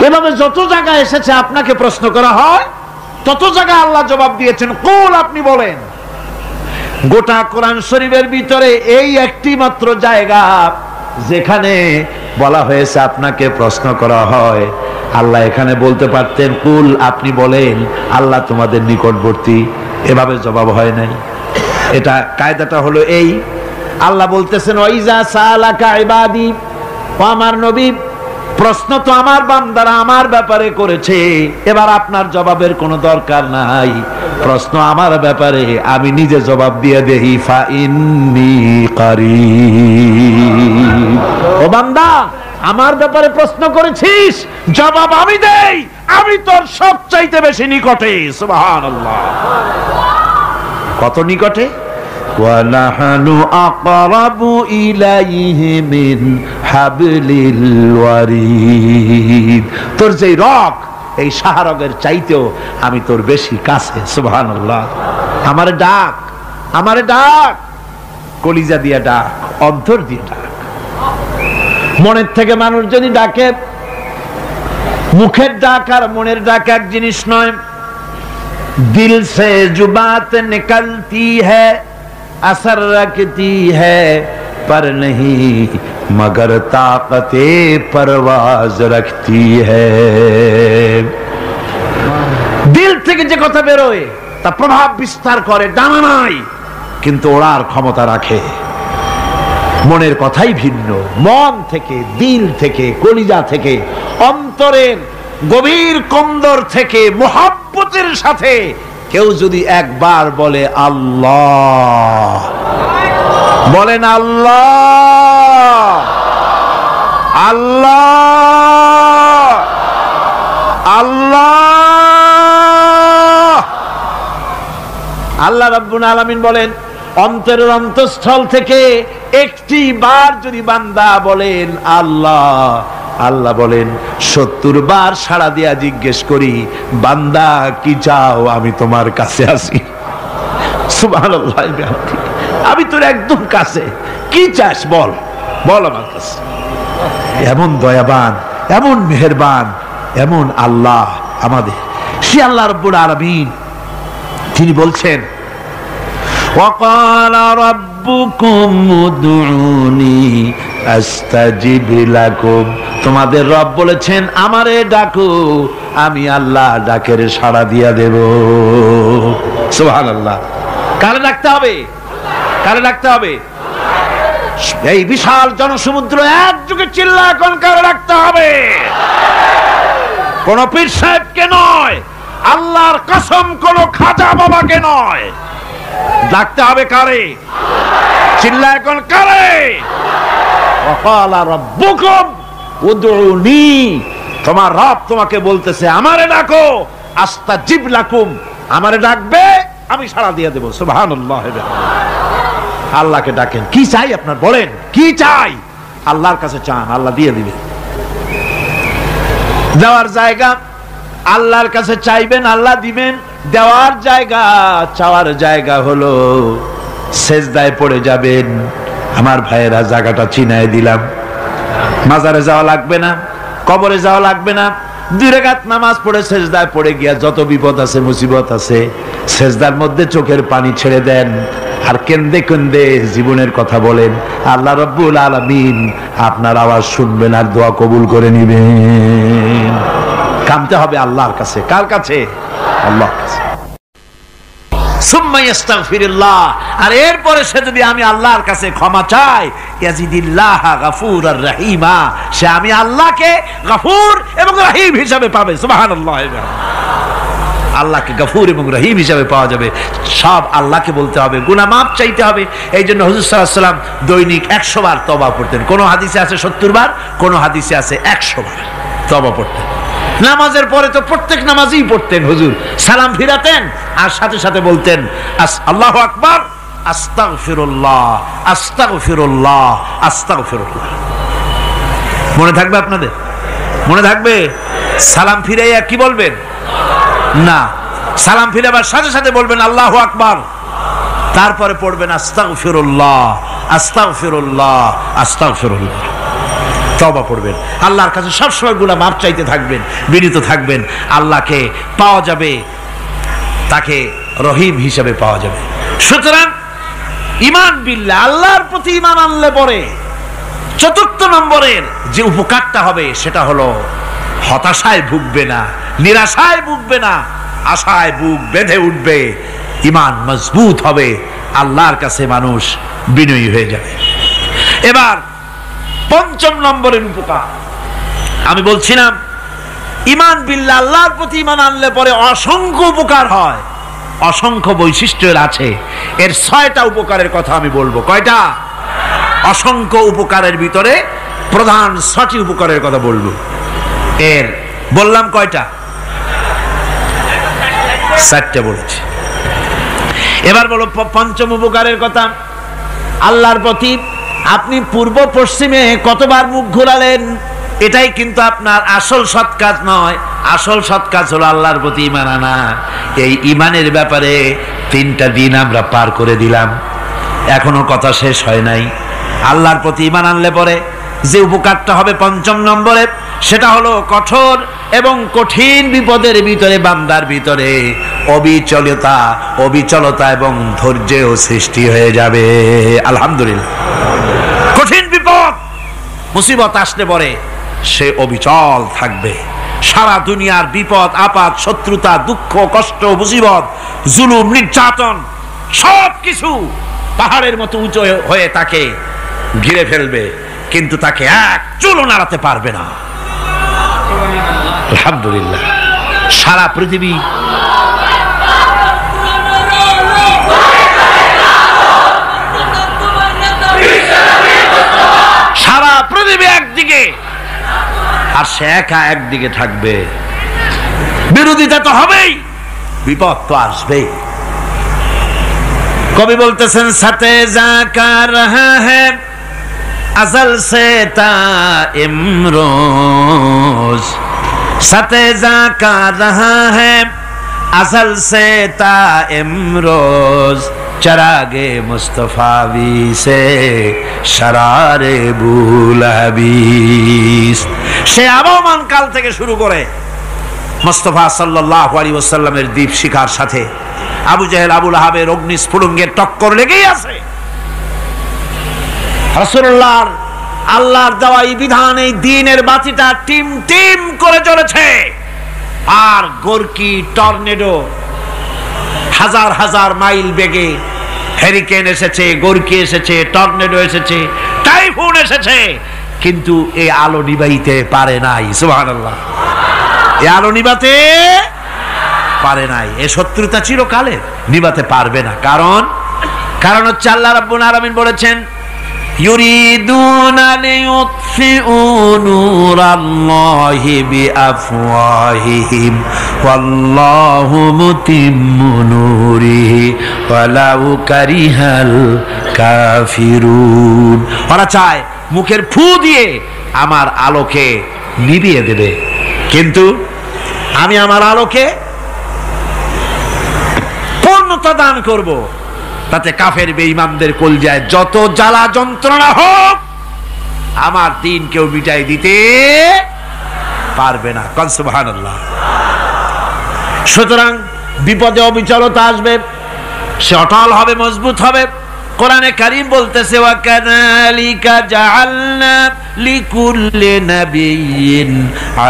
এভাবে যত জায়গায় এসেছে আপনাকে প্রশ্ন করা হয়, তত জায়গায় আল্লাহ জবাব দিয়েছেন কুল, আপনি বলেন। গোটা কোরআন শরীফের ভিতরে এই একটি মাত্র জায়গা যেখানে বলা হয়েছে আপনাকে প্রশ্ন করা হয়, আল্লাহ এখানে বলতে পারতেন কুল আপনি বলেন, আল্লাহ তোমাদের নিকটবর্তী, এভাবে জবাব হয় নাই। এটা কায়দাটা হলো এই, আল্লাহ বলতেছেন ওয়াইজা সালাকা ইবাদি, ও আমার নবী প্রশ্ন তো আমার বান্দারা আমার ব্যাপারে করেছে, এবার আপনার জবাবের কোনো দরকার নাই, প্রশ্ন আমার ব্যাপারে, আমি নিজে জবাব দিয়ে দেই, ফা ইন্নী কারীব, ও বান্দা আমার ব্যাপারে প্রশ্ন করেছিস, জবাব আমি দেই, আমি তোর সবচাইতে বেশি নিকটে। সুবহানাল্লাহ, কত নিকটে? ওয়া নাহনু আকরাবু ইলাইহি মিন হাবলিল ওয়ারিদ, তোর যে রগ, এই শাহরগের চাইতেও আমি তোর বেশি কাছে। সুবহানাল্লাহ, আমারে ডাক, আমারে ডাক, কলিজা দিয়ে ডাক, অন্তর দিয়ে ডাক। মনের থেকে মানুষ যদি ডাকে, মুখের ডাক আর মনের ডাক এক জিনিস নয়। दिल से जो बात निकलती है असर रखती है पर नहीं मगर ताकते परवाज रखती है। दिल থেকে যে কথা বেরোয় তা প্রভাব বিস্তার করে, ডানা নাই কিন্তু ওড়ার ক্ষমতা রাখে। মনের কথাই ভিন্ন। মন থেকে, দিল থেকে, কলিজা থেকে, অন্তরের গভীর কন্দর থেকে মোহাব্বতের সাথে কেউ যদি একবার বলে আল্লাহ, বলেন আল্লাহ আল্লাহ আল্লাহ, আল্লাহ রাব্বুল আলামিন বলেন অন্তরের অন্তঃস্থল থেকে একটি বার যদি বান্দা বলেন আল্লাহ, আল্লাহ বলেন 70 বার সাড়া দিয়া জিজ্ঞেস করি বান্দা কি চাও, আমি তোমার কাছে আছি। সুবহানাল্লাহ, আমি তোর একদম কাছে, কি চাস বল, বল আমার কাছে। এমন দয়াবান, এমন মেহেরবান, এমন আল্লাহ আমাদের। সে আল্লাহ রাব্বুল আলামিন তিনি বলছেন وقال ربكم ادعوني استجب لكم, তোমাদের রব বলেছেন আমারে ডাকো, আমি আল্লাহ ডাকের সাড়া দিয়া দেব। সুবহানাল্লাহ। কারে ডাকতে হবে? কারে ডাকতে হবে? এই বিশাল জনসমুদ্র একযোগে চিল্লা কোন কারে ডাকতে হবে? কোন পীর সাহেবকে নয়, আল্লাহর কসম কোন খাজা বাবাকে নয়, ডাকতে হবে কারে? চিল্লা এখন কারে? ওয়াকালা রাব্বুকুম উদউনি, তোমার রব তোমাকে বলতেছে আমারে ডাকো, আস্তাজিব লাকুম, আমারে ডাকবে আমি সাড়া দিয়ে দেব। সুবহানাল্লাহ। আল্লাহকে ডাকেন। কি চাই আপনার বলেন, কি চাই? আল্লাহর কাছে চান, আল্লাহ দিয়ে দিবে। দেওয়ার জায়গা আল্লাহর কাছে চাইবেন, আল্লাহ দিবেন। দেওয়ার জায়গা, চাওয়ার জায়গা হলো সেজদায় পড়ে যাবেন। আমার ভাইয়েরা জায়গাটা চিনায় দিলাম। মাজারে যাওয়া লাগবে না, কবরে যাওয়া লাগবে না। 2 রাকাত নামাজ পড়ে সেজদায় পড়ে গিয়া যত বিপদ আছে, মুসিবত আছে, সেজদার মধ্যে চোখের পানি ছেড়ে দেন আর কেন্দে কেন্দে জীবনের কথা বলেন। আল্লাহ রাব্বুল আলামিন আপনার আওয়াজ শুনবেন আর দোয়া কবুল করে নিবেন। কামতে হবে আল্লাহর কাছে। কার কাছে? আল্লাহর কাছে। সুম্মা ইস্তাগফিরুল্লাহ, আর এরপরে সে যদি আমি আল্লাহর কাছে ক্ষমা চাই, ইয়াজিদিল্লাহ গফুরার রহিমা, সে আমি আল্লাহকে গফুর এবং রহিম হিসাবে পাবে। সুবহানাল্লাহ। আল্লাহকে গফুর এবং রহিম হিসাবে পাওয়া যাবে। সব আল্লাহকে বলতে হবে, গুনাহ মাফ চাইতে হবে। এই জন্য হুজুর সাল্লাল্লাহু আলাইহি ওয়াসাল্লাম দৈনিক 100 বার তওবা পড়তেন। কোন হাদিসে আছে 70 বার, কোন হাদিসে আছে 100 বার তওবা পড়তেন। নামাজের পরে তো প্রত্যেক নামাজই পড়তেন হুজুর, সালাম ফিরাতেন আর সাথে সাথে বলতেন আল্লাহু আকবার, আস্তাগফিরুল্লাহ আস্তাগফিরুল্লাহ আস্তাগফিরুল্লাহ। মনে থাকবে আপনাদের? মনে থাকবে? সালাম ফিরাইয়া কি বলবেন? না, সালাম ফিরাবার সাথে সাথে বলবেন আল্লাহু আকবার, তারপরে পড়বেন আস্তাগফিরুল্লাহ আস্তাগফিরুল্লাহ আস্তাগফিরুল্লাহ। তওবা পড়বেন, আল্লাহর কাছে সবসময় গুনাহ মাফ চাইতে থাকবেন, বিনীত থাকবেন। আল্লাহকে পাওয়া যাবে, তাকে রহিম হিসেবে পাওয়া যাবে। সুতরাং ঈমান বিল্লাহ, আল্লাহর প্রতি ঈমান আনলে পরে 4th নম্বরের যে উপকারটা হবে সেটা হলো হতাশায় ভুগবে না, নিরাশায় ভুগবে না, আশায় বুক বেঁধে উঠবে, ঈমান মজবুত হবে, আল্লাহর কাছে মানুষ বিনয়ী হয়ে যাবে। এবার 5ম নম্বরের উপকার আমি বলছিলাম, ঈমান বিল্লাহ, আল্লাহর প্রতি ঈমান আনলে পরে অসংখ্য উপকার হয়, অসংখ্য বৈশিষ্ট্য আছে। এর 6টা উপকারের কথা আমি বলবো। কয়টা? অসংখ্য উপকারের ভিতরে প্রধান 6টি উপকারের কথা বলবো। এর বললাম কয়টা? 4টে বলেছি। এবার বলো 5ম উপকারের কথা। আল্লাহর প্রতি আপনি পূর্ব পশ্চিমে কতবার মুখ ঘোরালেন, এটাই কিন্তু আপনার আসল সৎ কাজ নয়। আসল সৎ কাজ হলো আল্লাহর প্রতি ঈমান আনা। এই ঈমানের ব্যাপারে 3টা দিন আমরা পার করে দিলাম, এখনো কথা শেষ হয় নাই। আল্লাহর প্রতি ঈমান আনলে পরে যে উপকারটা হবে 5ম নম্বরে, সেটা হলো কঠোর এবং কঠিন বিপদের ভিতরে বান্দার ভিতরে অবিচলতা এবং ধৈর্যেও সৃষ্টি হয়ে যাবে। আলহামদুলিল্লাহ। কঠিন বিপদ মুসিবত আসলে পরে সে অবিচল থাকবে। সারা দুনিয়ার বিপদ আপদ, শত্রুতা, দুঃখ, কষ্ট, মুসিবত, জুলুম, নির্যাতন সবকিছু পাহাড়ের মতো উঁচু হয়ে তাকে ঘিরে ফেলবে, কিন্তু তাকে এক চুলও নাড়াতে পারবে না। আলহামদুলিল্লাহ। সারা পৃথিবী একদিকে আর সে একা একদিকে থাকবে। বিরোধিতা তো হবেই, বিপদ তো আসবেই। কবি বলতেছেন সাথে জাকা রহা হ্যায় अज़ल से ता इमरोज साथे जाका रहा है अज़ल से ता इमरोज चरागे मुस्तफावी से शरारे बुलहबीस। সে আবহমান কাল থেকে শুরু করে মুস্তাফা সাল্লাল্লাহু আলাইহি ওয়াসাল্লামের দীপ শিখার সাথে আবু জেহেল আবু লাহাবের অগ্নিস্ফুলিঙ্গের টক্কর লেগেই আছে। রাসূলুল্লাহর আল্লাহর দেওয়া এই বিধান, এই দ্বীনের বাতিটা টিম টিম করে চলেছে। আর গোরকি টর্নেডো হাজার হাজার মাইল বেগে হেরিকেন এসেছে, গোরকি এসেছে, টর্নেডো এসেছে, টাইফুন এসেছে, কিন্তু এই আলো নিবাইতে পারে নাই। সুবহানাল্লাহ। এই আলো নিবাতে পারে নাই। এই শত্রুতা চিরকালের, নিবাতে পারবে না। কারণ হচ্ছে আল্লাহ রাব্বুল আলামিন বলেছেন ইউরিদুনা লিইউতফিউ নূরাল্লাহি বিআফওয়াহিহিম ওয়াল্লাহু মুতিম্মু নূরিহি ওয়ালাউ কারিহাল কাফিরুন। ওরা চায় মুখের ফু দিয়ে আমার আলোকে নিভিয়ে দেবে, কিন্তু আমি আমার আলোকে পূর্ণতা দান করব। তাতে কাফের বেঈমানদের কলজায় যত জ্বালা যন্ত্রণা হোক, আমার দ্বীন কেউ মিটাই দিতে পারবে না। কোন সুবহানাল্লাহ। সুতরাং বিপদে অবিচলতা আসবে, সে অটল হবে, মজবুত হবে। কোরআনে কারীম বলতেছে ওয়া কাযালিকা জাআলনা লিকুল্লি নাবিয়্যিন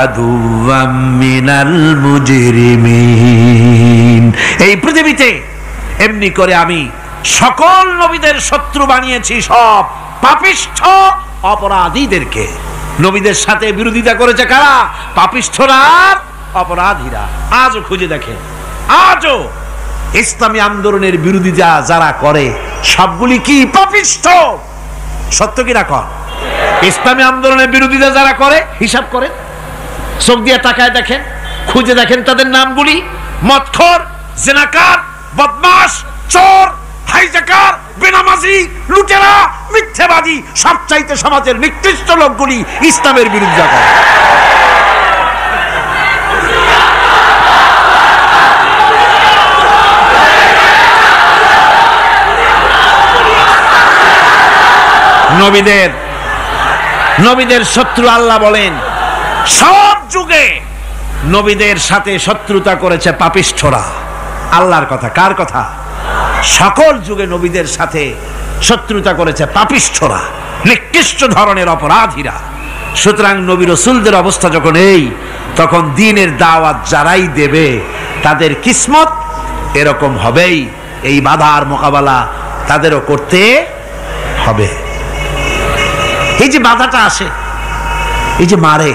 আদুওয়াম মিনাল মুজরিমিন। এই পৃথিবীতে এমনি করে আমি সকল নবীদের শত্রু বানিয়েছি, সব পাপিষ্ঠ অপরাধীদেরকে। নবীদের সাথে বিরোধিতা করেছে কারা? পাপিষ্ঠরা আর অপরাধীরা। আজও খুঁজে দেখেন, আজও ইসলামী আন্দোলনের বিরোধিতা যারা করে সবগুলি কি পাপিষ্ঠ? সত্য কিনা কর? ইসলামী আন্দোলনের বিরোধিতা যারা করে হিসাব করেন, চোখ দিয়ে তাকায় দেখেন, খুঁজে দেখেন তাদের নামগুলি। মদখোর, জিনাকার, বদমাশ, চোর, হাইজাকার, বেনামাজি, লুটেরা, মিথ্যাবাদী, সবচাইতে সমাজের নিকৃষ্ট লোকগুলি ইসলামের বিরোধিতা করে। নবীদের শত্রু আল্লাহ বলেন সব যুগে নবীদের সাথে শত্রুতা করেছে পাপিষ্ঠরা। আল্লাহর কথা, কার কথা? সকল যুগে নবীদের সাথে শত্রুতা করেছে পাপিষ্ঠরা, নিকৃষ্ট ধরনের অপরাধীরা। সুতরাং নবী রাসূলদের অবস্থা যখন এই, তখন দ্বীনের দাওয়াত যারাই দেবে তাদের কিসমত এরকম হবেই। এই বাধার মোকাবেলা তাদেরও করতে হবে। এই যে বাধাটা আসে, এই যে মারে,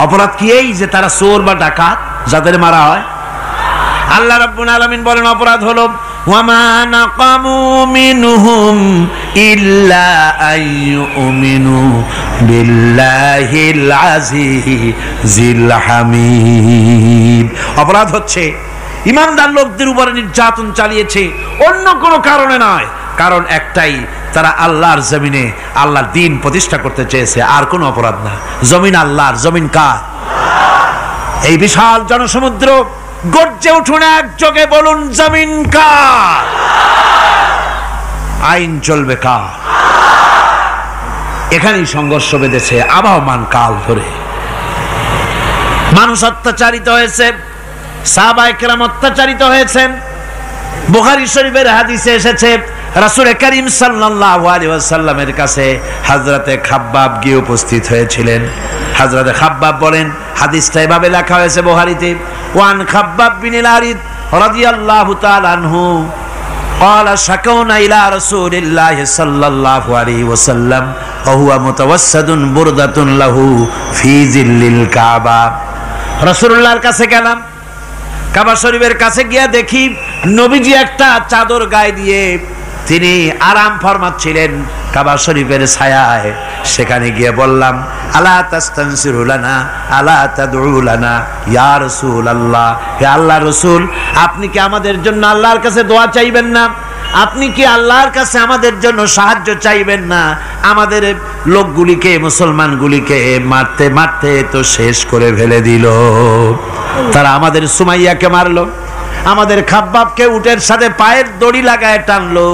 অপরাধ কি? এই যে তারা চোর বা ডাকাত যাদের মারা হয়। আল্লাহ রাব্বুল আলামিন বলেন অপরাধ হলো ওয়ামা নাকামু মিনহুম ইল্লা আইয়ুমিনু বিল্লাহিল আজিজিল হামিদ। অপরাধ হচ্ছে ঈমানদার লোকদের উপরে নির্যাতন চালিয়েছে, অন্য কোনো কারণে নয়। কারণ একটাই, তারা আল্লাহর জমিনে আল্লাহর দ্বীন প্রতিষ্ঠা করতে চেয়েছে, আর কোনো অপরাধ না। জমিন আল্লাহর, জমিন কার? এই বিশাল জনসমুদ্র গর্জে উঠুন একযোগে, বলুন জমিন কার? আইন চলবে কার? এখানেই সংঘর্ষ বেঁধেছে আবহমান কাল ধরে। মানুষ অত্যাচারিত হয়েছে, সাহাবায়ে কেরাম অত্যাচারিত হয়েছেন। বুখারী শরীফের হাদিসে এসেছে রাসূল করিম সাল্লাল্লাহু আলাইহি ওয়াসাল্লামের কাছে হযরতে খাব্বাব গিয়ে উপস্থিত হয়েছিলেন। হযরতে খাব্বাব বলেন, হাদিসটা এভাবে লেখা হয়েছে বুখারীতে, ওয়ান খাব্বাব বিন আল-আরিদ রাদিয়াল্লাহু তাআলা আনহু قال شكونا إلى رسول الله صلى الله عليه وسلم وهو متوسد بردة له في ظل الكعبة। রাসূলুল্লাহর কাছে গেলাম, কাবা শরীফের কাছে গিয়ে দেখি নবীজি একটা চাদর গায়ে দিয়ে তিনি আরাম ফরমাচ্ছিলেন কাবা শরীফের ছায়ায়। সেখানে গিয়ে বললাম, আলা তাস্তানসিরু লানা আলা তাদউ লানা ইয়া রাসূলুল্লাহ, হে আল্লাহর রাসূল, আপনি কি আমাদের জন্য আল্লাহর কাছে দোয়া চাইবেন না? আপনি কি আল্লাহর কাছে আমাদের জন্য সাহায্য চাইবেন না? আমাদের লোকগুলিকে, মুসলমানগুলিকে মারতে মারতে তো শেষ করে ফেলে দিল। তারা আমাদের সুমাইয়াকে মারলো, আমাদের খাব্বাবকে উটের সাথে পায়ের দড়ি লাগায় টানলো,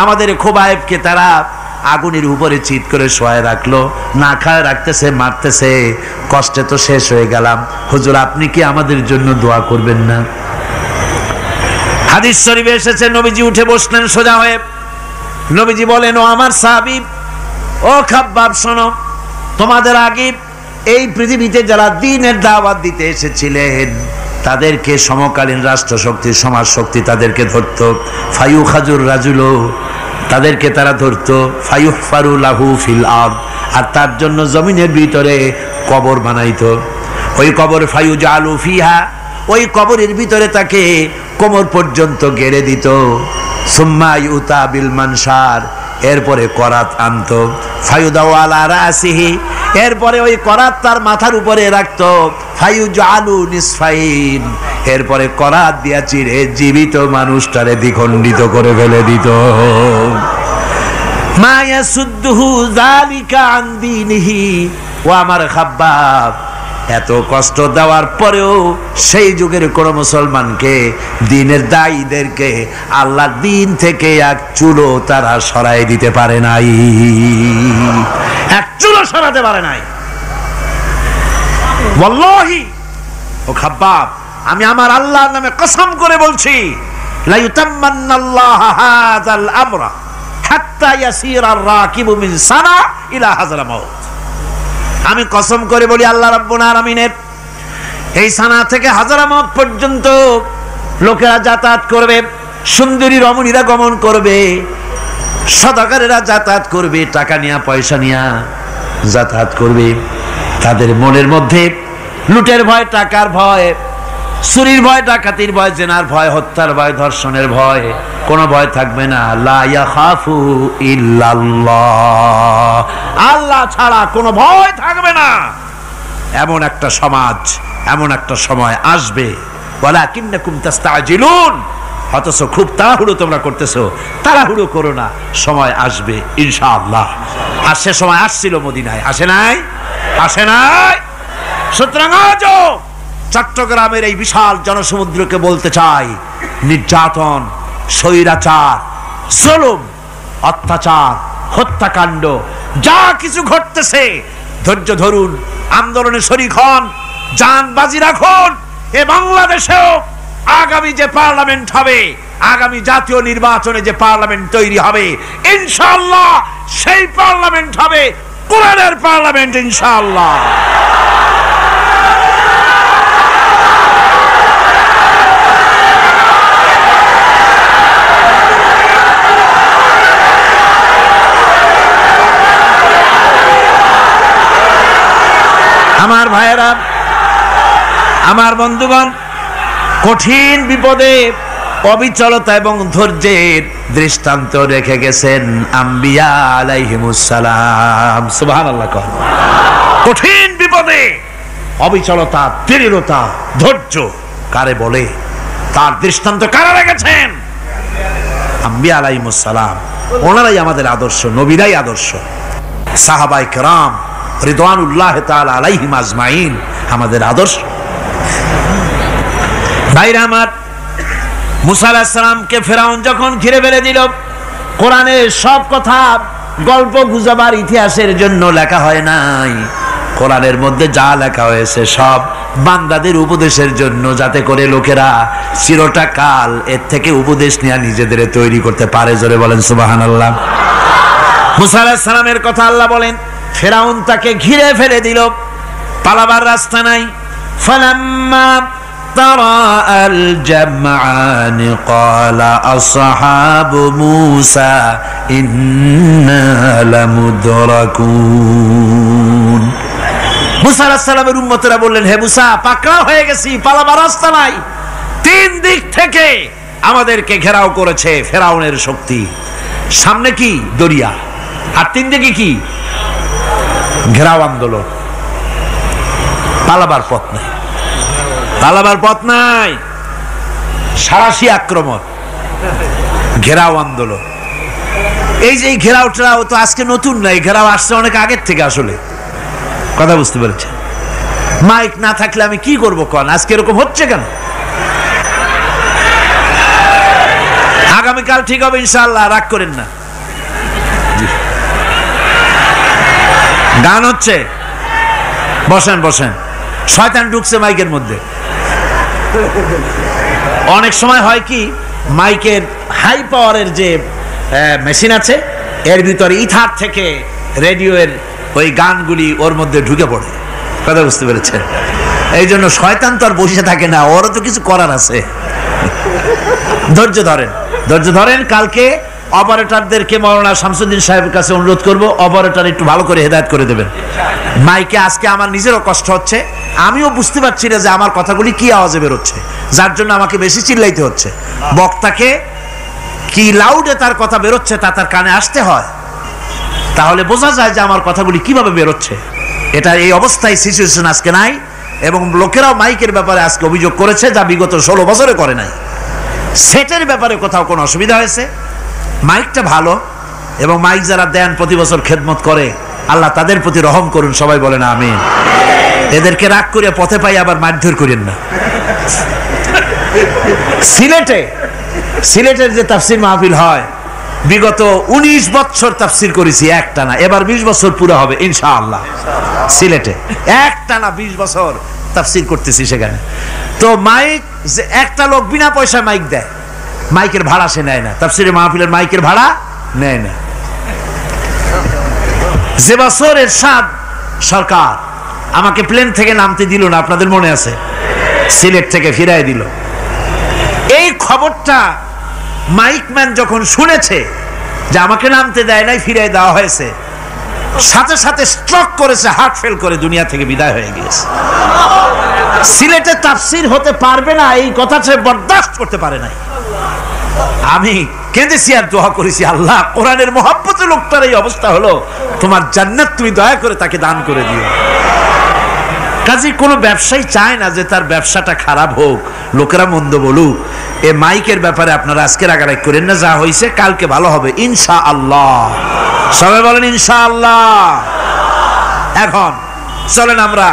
আমাদের খোবায়েবকে তারা আগুনের উপরে চিৎ করে শোয়ায় রাখলো, না খায় রাখতেছে, মারতেছে, কষ্টে তো শেষ হয়ে গেলাম। হুজুর, আপনি কি আমাদের জন্য দোয়া করবেন না? হাদিস শরীফে এসেছে নবীজি উঠে বসলেন সোজা হয়ে। নবীজি বলেন, ও আমার সাহাবী, ও খাব্বাব, শোনো, তোমাদের আগে এই পৃথিবীতে যারা দ্বীনের দাওয়াত দিতে এসেছিলেন তাদেরকে সমকালীন রাষ্ট্রশক্তি, সমাজ শক্তি তাদেরকে ধরত। ফায়ুখাজুর রাজুলো, তাদেরকে তারা ধরত। ফায়ুহফারু লাহু ফিল আরদ, আর তার জন্য জমিনের ভিতরে কবর বানাইতো। ওই কবর ফায়ুজালু ফিহা, ওই কবরের ভিতরে তাকে কোমর পর্যন্ত গেড়ে দিত। সুম্মা ইউতা বিল মানশার, এরপরে করাত আনতো। ফায়ুদাউ আলা রাসিহি, এরপরে ওই করাত তার মাথার উপরে রাখতো। ফায়ুজালু নিসফাইন, এরপরে করাত দিয়া চিরে জীবিত মানুষটারে দ্বিখণ্ডিত করে ফেলে দিত। মা ইয়াসুদ্দুহু যালিকা আন দীনিহি, ও আমার খাব্বাব, এত কষ্ট দেওয়ার পরেও সেই যুগের কোন মুসলমানকে, দ্বীনের দায়ীদেরকে আল্লাহর দ্বীন থেকে এক চুলো তারা সরাই দিতে পারে নাই, এক চুলো সরাতে পারে নাই। ওয়াল্লাহি, ও খাব্বাব, আমি আমার আল্লাহর নামে কসম করে বলছি, লা ইউতাম্মান্নাল্লাহু হাযাল আমরা হাত্তা ইয়াসিরার রাকিবু মিন সানা ইলা হাযরামাউত। আমি কসম করে বলি, আল্লাহ রাব্বুল আলামিনের এই সানা থেকে হাজারামত পর্যন্ত লোকেরা যাতায়াত করবে, সুন্দরী রমণীরা গমন করবে, সদাগরেরা যাতায়াত করবে, টাকা নিয়া পয়সা নিয়া যাতায়াত করবে। তাদের মনের মধ্যে লুটের ভয়, টাকার ভয়, চুরির ভয়, ডাকাতির ভয়, জেনার ভয়, হত্যার ভয়, ধর্ষণের ভয়, কোনো ভয় থাকবে না। লা ইয়াখাফু ইল্লাল্লাহ, আল্লাহ ছাড়া কোনো ভয় থাকবে না। এমন একটা সমাজ, এমন একটা সময় আসবে। ওয়ালাকিন্নাকুম তাস্তাজিলুন, অথচ খুব তাড়াহুড়ো তোমরা করতেছো। তাড়াহুড়ো করো না, সময় আসবে ইনশাআল্লাহ। আর সে সময় আসছিল মদিনায়, আসে নাই? আসে নাই? সুতরাং আজও চট্টগ্রামের এই বিশাল জনসমুদ্রকে বলতে চাই, নির্যাতন, স্বৈরাচার, জুলুম, অত্যাচার, হত্যাকাণ্ড যা কিছু ঘটতেছে, ধৈর্য ধরুন, আন্দোলনে শরীক হন, জান বাজি রাখুন। এ বাংলাদেশেও আগামী যে পার্লামেন্ট হবে, আগামী জাতীয় নির্বাচনে যে পার্লামেন্ট তৈরি হবে, ইনশাআল্লাহ সেই পার্লামেন্ট হবে কোরআনের পার্লামেন্ট, ইনশাআল্লাহ। আমার ভাইয়েরা, আমার বন্ধুগণ, কঠিন বিপদে অবিচলতা এবং ধৈর্যের দৃষ্টান্ত রেখে গেছেন আম্বিয়া আলাইহিমুস সালাম। সুবহানাল্লাহ। কঠিন বিপদে অবিচলতা, দৃঢ়তা, ধৈর্য কারে বলে, তার দৃষ্টান্ত কারা রেখেছেন? আম্বিয়া আলাইহিমুস সালাম। ওনারাই আমাদের আদর্শ, নবীরাই আদর্শ। সাহাবায়ে কেরাম রিদওয়ানুল্লাহ তাআলা আলাইহিম আজমাইন আমাদের আদর্শ। ভাইরা আমার, মুসা আলাইহিস সালামকে ফেরাউন যখন ঘিরে ফেলে দিল, কোরআনের সব কথা গল্প গুজবার ইতিহাসের জন্য লেখা হয় নাই। কোরআনের মধ্যে যা লেখা হয়েছে সব বান্দাদের উপদেশের জন্য, যাতে করে লোকেরা চিরটা কাল এর থেকে উপদেশ নিয়ে নিজেদের তৈরি করতে পারে। জোরে বলেন সুবহানাল্লাহ। মুসা আলাইহিস সালামের কথা আল্লাহ বলেন, ফেরাউন তাকে ঘিরে ফেলে দিল, পালাবার রাস্তা নাই। ফালাম্মা তারা আল জামআন ক্বালা আসহাবু মূসা ইন্না লামুদরাকুন। মুসা আলাইহিস সালামের উম্মতেরা বললেন, হে মুসা, পাকড়াও হয়ে গেছি, পালাবার রাস্তা নাই। তিন দিক থেকে আমাদেরকে ঘেরাও করেছে ফেরাউনের শক্তি। সামনে কি? দরিয়া, আর তিন দিকে কি? ঘেরাও আন্দোলন। পালাবার পথ নাই, পালাবার পথ নাই। সারাশি আক্রমণ, ঘেরাও আন্দোলন। এই যে ঘেরাও টেরাও তো আজকে নতুন নাই, ঘেরাও আসছে অনেক আগের থেকে। আসলে কথা বুঝতে পেরেছেন? মাইক না থাকলে আমি কি করবো কোন? আজকে এরকম হচ্ছে কেন? আগামীকাল ঠিক হবে ইনশাআল্লাহ, রাগ করেন না। গান হচ্ছে, বসেন বসেন। শয়তান ঢুকছে মাইকের মধ্যে। অনেক সময় হয় কি, মাইকের হাই পাওয়ারের যে মেশিন আছে, এর ভিতরে ইথার থেকে রেডিওর ওই গানগুলি ওর মধ্যে ঢুকে পড়ে। কথা বুঝতে পেরেছেন? এই জন্য শয়তান তো আর বসে থাকে না, ওরও তো কিছু করার আছে। ধৈর্য ধরেন, ধৈর্য ধরেন। কালকে অপারেটরদেরকে মাওলানা শামসুদ্দিন সাহেবের কাছে অনুরোধ করব, অপারেটর একটু ভালো করে হেদায়েত করে দেবেন মাইকে। আজকে আমার নিজেরও কষ্ট হচ্ছে, আমিও বুঝতে পারছি না যে আমার কথাগুলি কি আওয়াজে বেরোচ্ছে, যার জন্য আমাকে বেশি চিল্লাইতে হচ্ছে। বক্তাকে কি লাউডে তার কথা বেরোচ্ছে তা তার কানে আসতে হয়, তাহলে বোঝা যায় যে আমার কথাগুলি কিভাবে বেরোচ্ছে। এটা এই অবস্থায় সিচুয়েশন আজকে নাই, এবং লোকেরাও মাইকের ব্যাপারে আজকে অভিযোগ করেছে, যা বিগত 16 বছরে করে নাই। সেটের ব্যাপারে কোথাও কোনো অসুবিধা হয়েছে? মাইকটা ভালো, এবং মাইক যারা দেন প্রতি বছর খেদমত করে, আল্লাহ তাদের প্রতি রহম করুন। সবাই বলেন আমিন। এদেরকে রাগ করে পথে পাই আবার মারধর করেন না। সিলেটের যে তাফসির মাহফিল হয়, বিগত 19 বছর তাফসির করেছি একটানা, এবার 20 বছর পুরো হবে ইনশাআল্লাহ। সিলেটে একটানা 20 বছর তাফসির করতেছি সেখানে। তো মাইক, যে একটা লোক বিনা পয়সায় মাইক দেয়, মাইকের ভাড়া সে নেয় না, তাফসিরের মাহফিলের মাইকের ভাড়া নেয় না। যে বছর এরশাদ সরকার আমাকে প্লেন থেকে নামতে দিল না, আপনাদের মনে আছে? সিলেট থেকে ফিরাই দিল। এই খবরটা মাইকম্যান যখন শুনেছে যে আমাকে নামতে দেয় নাই, ফিরাই দেওয়া হয়েছে, সাথে সাথে স্ট্রোক করেছে, হার্ট ফেল করে দুনিয়া থেকে বিদায় হয়ে গিয়েছে। সিলেটে তাফসির হতে পারবে না এই কথা সে বরদাস্ত করতে পারে নাই। আমি কেঁদেছি আর দোয়া করেছি, আল্লাহ, কোরআনের মহব্বতে লোকটার এই অবস্থা হলো, তোমার জান্নাত তুমি দয়া করে তাকে দান করে দিও। কাজে কোনো ব্যবসায়ী চায় না যে তার ব্যবসাটা খারাপ হোক, লোকেরা মন্দ বলুক। এ মাইকের ব্যাপারে আপনারা আজকে রাগারাগ করেন না, যা হয়েছে কালকে ভালো হবে ইনশাআল্লাহ। সবাই বলেন ইনশাআল্লাহ। এখন চলেন আমরা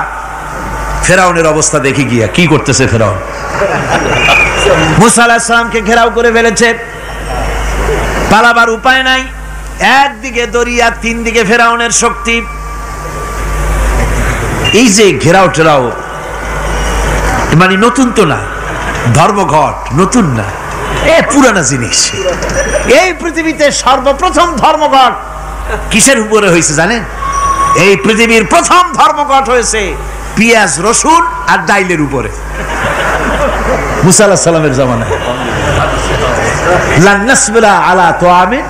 ফেরাউনের অবস্থা দেখি গিয়া কি করতেছে ফেরাউন। মুসা আলাইহিস সালামকে ঘেরাও করে ফেলেছে, পালাবার উপায় নাই। একদিকে দরিয়া, তিন দিকে ফেরাউনের শক্তি। এই যে ঘেরাও টেরাও মানে নতুন তো না, ধর্মঘট নতুন না, এ পুরানা জিনিস। এই পৃথিবীতে সর্বপ্রথম ধর্মঘট কিসের উপরে হয়েছে জানেন? এই পৃথিবীর প্রথম ধর্মঘট হয়েছে পেঁয়াজ, রসুন আর ডাইলের উপরে, মুসা আলাইহিস সালামের জামানায়। লান নাসবিরা আলা তাআমিন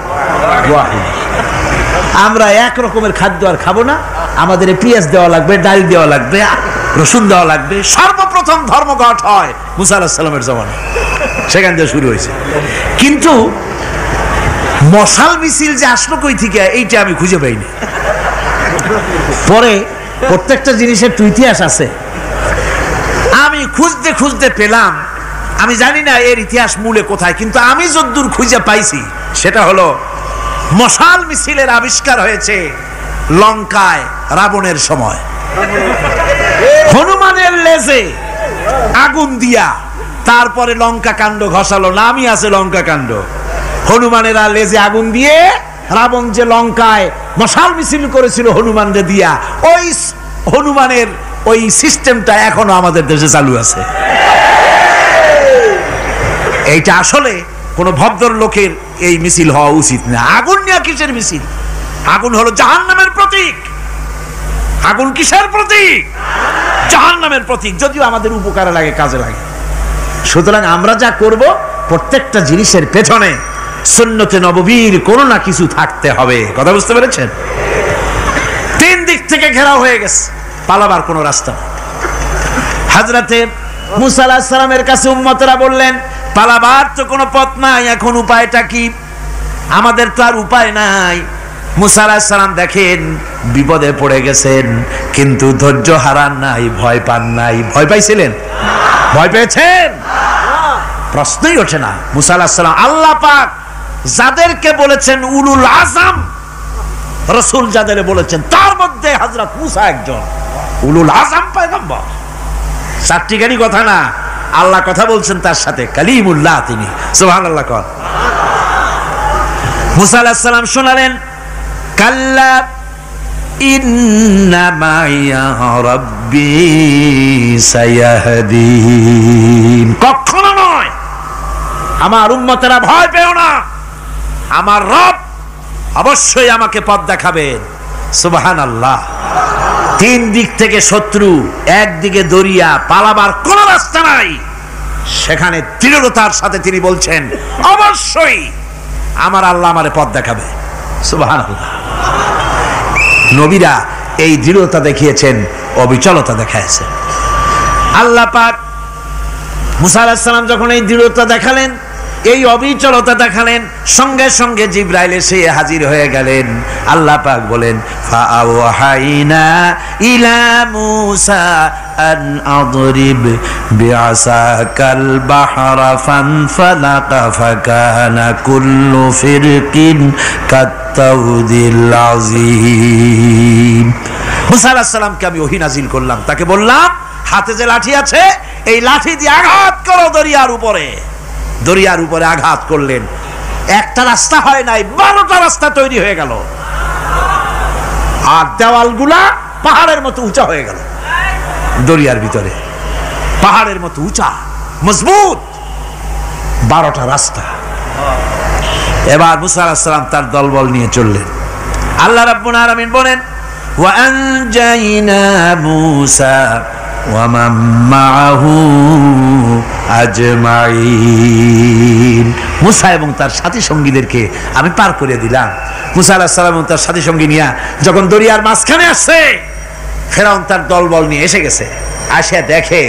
ওয়াহিদ, আমরা এক রকমের খাদ্য আর খাবো না, আমাদের পেঁয়াজ দেওয়া লাগবে, ডাল দেওয়া লাগবে, রসুন দেওয়া লাগবে। সর্বপ্রথম ধর্মঘট হয় মুসা আলাইহিস সালামের জামানায়, সেখান থেকে শুরু হয়েছে। কিন্তু মশাল মিছিল যে আসলো কই থেকে, এইটা আমি খুঁজে পাইনি। পরে প্রত্যেকটা জিনিসের তো ইতিহাস আছে, আমি খুঁজতে খুঁজতে পেলাম। আমি জানি না এর ইতিহাস মূলে কোথায়, কিন্তু আমি যদ্দূর খুঁজে পাইছি সেটা হলো মশাল মিছিলের আবিষ্কার হয়েছে লঙ্কায় রাবণের সময়। হনুমানের লেজে আগুন দিয়া তারপরে লঙ্কা কাণ্ড ঘষালো, নামই আছে লঙ্কা কাণ্ড। হনুমানেরা লেজে আগুন দিয়ে রাবণ যে লঙ্কায় মশাল মিছিল করেছিল হনুমানরে দিয়া, ওই হনুমানের ওই সিস্টেমটা এখনো আমাদের দেশে চালু আছে। এইটা আসলে কোন ভদ্রলোকের এই মিছিল হওয়া উচিত না। আগুন নিয়ে কিসের মিছিল? আগুন হলো জাহান্নামের প্রতীক। আগুন কিসের প্রতীক? জাহান্নামের প্রতীক। যদিও আমাদের উপকারে লাগে, কাজে লাগে। সুতরাং আমরা যা করব প্রত্যেকটা জিনিসের পেছনে সুন্নতে নববীর কোনো না কিছু থাকতে হবে। কথা বুঝতে পেরেছেন? 3 দিক থেকে ঘেরাও হয়ে গেছে, পালাবার কোনো রাস্তা নেই। হযরতে মুসা আলাইহিস সালামের কাছে উম্মতরা বললেন, পালাবার তো কোনো পথ নাই, এখন উপায়টা কি? আমাদের তো আর উপায় নাই। মুসা আলাইহিস সালাম দেখেন বিপদে পড়ে গেছেন, কিন্তু ধৈর্য হারান নাই, ভয় পান নাই। ভয় পাইছিলেন? ভয় পেয়েছেন? প্রশ্নই ওঠে না। মুসা আলাইহিস সালাম আল্লাহ পাক যাদেরকে বলেছেন উলুল আযম রাসূল, যাদের বলেছেন তার মধ্যে হযরত মুসা একজন উলুল আযম পয়গম্বর। চারটিখানি কথা না, আল্লাহ কথা বলছেন তার সাথে, কালিমুল্লাহ তিনি। সুবহানাল্লাহ। কর মুসা আলাইহিস সালাম শোনালেন, কাল্লা ইন্না মাইয়া রাব্বি সায়াহদিন। কখনো নয়, আমার উম্মতেরা ভয় পেও না, আমার রব অবশ্যই আমাকে পথ দেখাবেন। সুবহানাল্লাহ। 3 দিক থেকে শত্রু, একদিকে দরিয়া, পালাবার কোন রাস্তা নাই। সেখানে দৃঢ়তার সাথে তিনি বলছেন, অবশ্যই আমার আল্লাহ আমারে পথ দেখাবে। সুবহানাল্লাহ। নবীরা এই দৃঢ়তা দেখিয়েছেন, অবিচলতা দেখাইছেন। আল্লাহ পাক মুসা আলাইহিস সালাম যখন এই দৃঢ়তা দেখালেন, এই অবিচলতা দেখালেন, সঙ্গে সঙ্গে জিবরাইল এসে হাজির হয়ে গেলেন। আল্লাহ পাক বলেন, ফাআওহাইনা ইলা মুসা আন আদরিব বিআসাকাল বাহরা ফানফালাকা ফাকানা কুল্লু ফিরকিন কাত্তাউদিল আযীম। মুসা আলাইহিস সালামকে আমি ওহী নাজিল করলাম, তাকে বললাম হাতে যে লাঠি আছে এই লাঠি দিয়ে আঘাত করো দরিয়ার উপরে। দরিয়ার উপরে আঘাত করলেন, একটা রাস্তা হয় নাই, 12টা রাস্তা তৈরি হয়ে গেল। আর দেওয়ালগুলা পাহাড়ের মতো উঁচা হয়ে গেল। দরিয়ার ভিতরে পাহাড়ের মতো উঁচা, মজবুত 12টা রাস্তা। এবার মুসা আলাইহিস সালাম তার দলবল নিয়ে চললেন। আল্লাহ রাব্বুল আলামিন বলেন, ওয়া আনজাইনা মুসা ওয়া মান মাআহু আজমাইন। মুসা এবং তার সাথী সঙ্গীদেরকে আমি পার করে দিলাম। মুসা আলাইহিস সালাম এবং তার সাথী সঙ্গী নিয়ে যখন দরিয়ার মাঝখানে আসছে, ফেরাউন তার দলবল নিয়ে এসে গেছে। আসে দেখে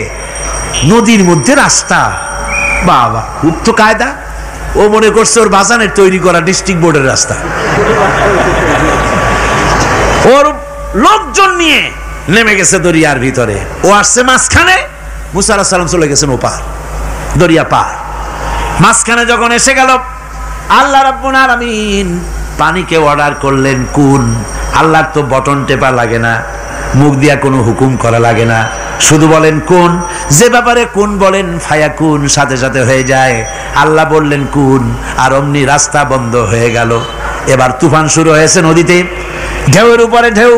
নদীর মধ্যে রাস্তা। বাবা, খুব তো কায়দা। ও মনে করছে ওর বাজানের তৈরি করা ডিস্ট্রিক্ট বোর্ডের রাস্তা। ওর লোকজন নিয়ে নেমে গেছে দরিয়ার ভিতরে, ও আসছে মাঝখানে, মুসা আলাইহিস সালাম চলে গেছেন ওপার, দরিয়া পার। মাঝখানে যখন এসে গেল, আল্লাহ রাব্বুল আলামিন পানিকে অর্ডার করলেন কুন। আল্লাহর তো বটন টেপা লাগে না, মুখ দিয়া কোনো হুকুম করা লাগে না, শুধু বলেন কুন। যে ব্যাপারে কুন বলেন ফায়াকুন, সাথে সাথে হয়ে যায়। আল্লাহ বললেন কুন, আর অমনি রাস্তা বন্ধ হয়ে গেল। এবার তুফান শুরু হয়েছে নদীতে, ঢেউয়ের উপরে ঢেউ,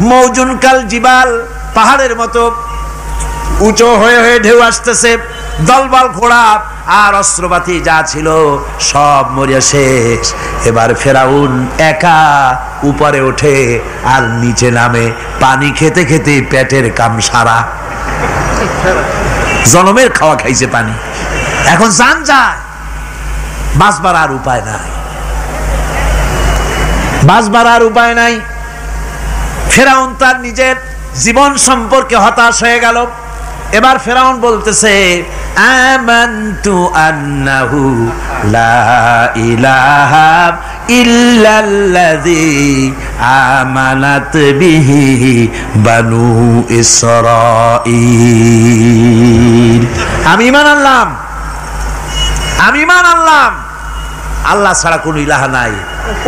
মৌজুন কাল জিবাল, পাহাড়ের মতো উঁচু হয়ে হয়ে ঢেউ আসতেছে। দলবল ঘোড়া আর অস্ত্রপাতি যা ছিল সব মরিয়া শেষ। এবার ফেরাউন একা উপরে ওঠে আর নিচে নামে, পানি খেতে খেতে পেটের কাম সারা। জনমের খাওয়া খাইছে পানি, এখন জান যায়, বাঁচবার আর উপায় নাই, বাঁচবার আর উপায় নাই। ফেরাউন তার নিজের জীবন সম্পর্কে হতাশ হয়ে গেল। এবার ফেরাউন বলতেছে, আমানতু আন্নাহু লা ইলাহা ইল্লাল্লাযী আমানাত বিহি বানু ইসরাঈল। আমি ঈমান আনলাম, আমি ঈমান আনলাম আল্লাহ ছাড়া কোনো ইলাহা নাই।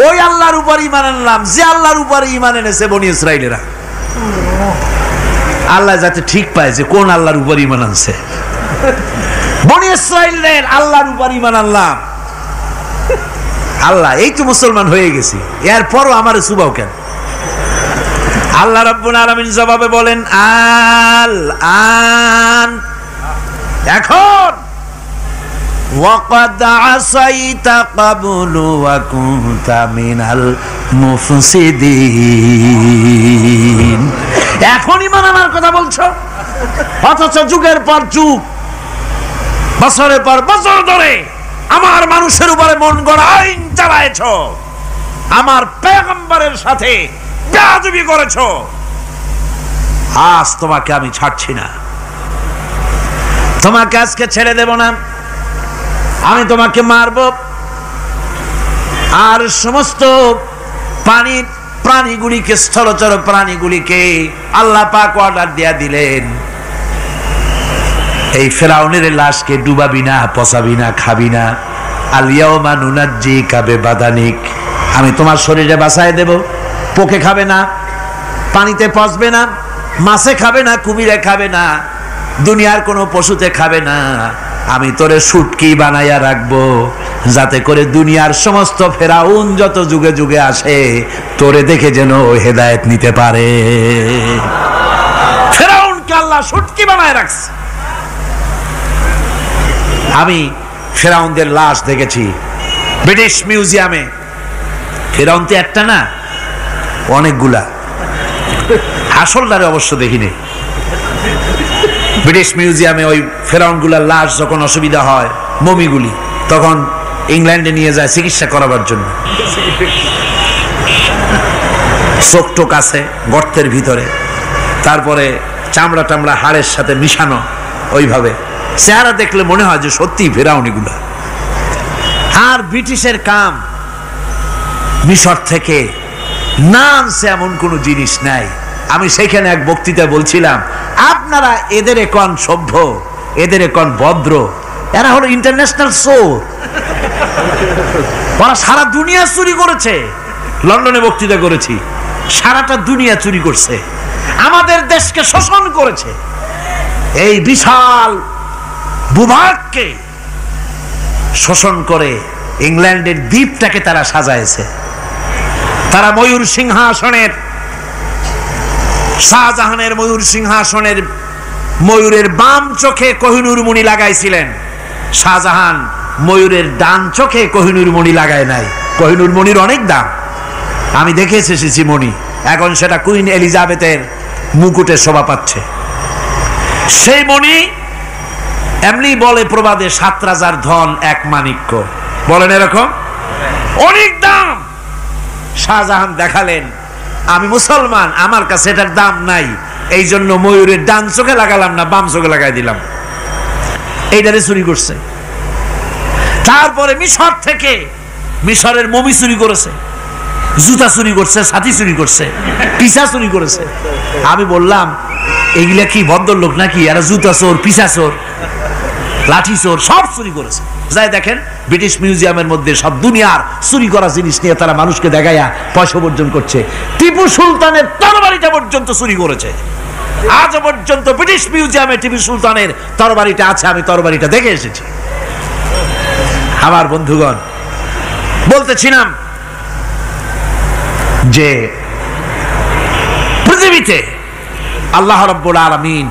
ওই আল্লাহর উপর ঈমান আনলাম যে আল্লাহর উপর ঈমান এনেছে বনি ইসরাঈলেরা। আল্লাহ যাতে ঠিক পায় যে কোন আল্লাহর উপর ঈমান আনছে। বনি ইসরাঈলের আল্লাহর উপর ঈমান আনলাম। আল্লাহ, এই তো মুসলমান হয়ে গেছি, এরপরও আমারে সুবাও কেন? আল্লাহ রাব্বুল আলামিন জবাবে বলেন আল আন, এখন ওয়াকাদ আসাইতা ক্বাবলু ওয়া কুনতা মিনাল মুফসিদিন, এখন ঈমান আনার কথা বলছো, অথচ যুগের পর যুগ, বছরের পর বছর ধরে আমার মানুষের উপরে মন গড়া আইন চালায়েছো, আমার পয়গম্বরের সাথে বেয়াদবি করেছো, আজ তোমাকে আমি ছাড়ছি না, তোমাকে আজকে ছেড়ে দেব না, আমি তোমাকে মারব। আর সমস্ত প্রাণীগুলিকে, স্থলচর প্রাণীগুলিকে আল্লাহ পাক অর্ডার দিয়া দিলেন, এই ফেরাউনের লাশকে ডুবাবি না, পচাবি না, খাবি না। আলিয়াউমা নুনাজ্জিকা বিবাদানিক, আমি তোমার শরীরে বাঁচায় দেব, পোকে খাবে না, পানিতে পচবে না, মাছে খাবে না, কুমিরে খাবে না, দুনিয়ার কোনো পশুতে খাবে না, আমি তোরে শুটকি বানাইয়া রাখবো, যাতে করে দুনিয়ার সমস্ত ফেরাউন যত যুগে যুগে আসে তোরে দেখে যেন হেদায়েত নিতে পারে। ফেরাউনকে আল্লাহ শুটকি বানায় রাখছে। আমি ফেরাউনদের লাশ দেখেছি ব্রিটিশ মিউজিয়ামে। ফেরাউন তো একটা না, অনেকগুলা, আসলটারে অবশ্য দেখিনি। ব্রিটিশ মিউজিয়ামে ওই ফেরাউনগুলার লাশ যখন অসুবিধা হয়, মমিগুলি, তখন ইংল্যান্ডে নিয়ে যায় চিকিৎসা করাবার জন্য। চোখ টোক আছে গর্তের ভিতরে, তারপরে চামড়া টামড়া হাড়ের সাথে মিশানো, ওইভাবে চেহারা দেখলে মনে হয় যে সত্যি ফেরাউনিগুলা। আর ব্রিটিশের কাম মিশর থেকে না আনছে এমন কোন জিনিস নাই। আমি সেখানে এক বক্তৃতায় বলছিলাম, আপনারা এদের এখন সভ্য, এদের এখন ভদ্র, এরা হলো ইন্টারন্যাশনাল চোর, ওরা সারা দুনিয়া চুরি করেছে। লন্ডনে বক্তৃতা করেছি, সারাটা দুনিয়া চুরি করছে, আমাদের দেশকে শোষণ করেছে, এই বিশাল ভূভাগকে শোষণ করে ইংল্যান্ডের দ্বীপটাকে তারা সাজাইছে। তারা ময়ূর সিংহাসনের, শাহজাহানের ময়ূর সিংহাসনের ময়ূরের বাম চোখে কোহিনূর মণি লাগাইছিলেন, শাহজাহান ময়ূরের ডান চোখে কোহিনূর মণি লাগায় নাই। কোহিনূর মণির অনেক দাম, আমি দেখে এসেছি মণি, এখন সেটা কুইন এলিজাবেথের মুকুটে শোভা পাচ্ছে। সেই মণি এমনি বলে প্রবাদে 7 রাজার ধন এক মাণিক্য, বলেন এরকম, অনেক দাম। শাহজাহান দেখালেন, আমি মুসলমান, আমার কাছে এটার দাম নাই, এই জন্য ময়ূরের ডান চোখে লাগালাম না, বাম চোখে লাগাই দিলাম। এইটারে চুরি করছে। তারপরে মিশর থেকে, মিশরের মমি চুরি করেছে, জুতা চুরি করছে, ছাতি চুরি করছে, পিসা চুরি করেছে। আমি বললাম, এগুলা কি ভদ্রলোক নাকি? এরা জুতা চোর, পিসা চোর, লাঠি চোর, সব চুরি করেছে। যাই দেখেন ব্রিটিশ মিউজিয়ামের মধ্যে সব দুনিয়ার চুরি করা জিনিস নিয়ে তারা মানুষকে দেখাইয়া পয়সা অর্জন করছে। টিপু সুলতানের তরবারিটা পর্যন্ত চুরি করেছে। আজ পর্যন্ত ব্রিটিশ মিউজিয়ামে টিপু সুলতানের তরবারিটা আছে, আমি তরবারিটা দেখে এসেছি। আমার বন্ধুগণ, বলতেছিলাম যে পৃথিবীতে আল্লাহ রাব্বুল আলামিন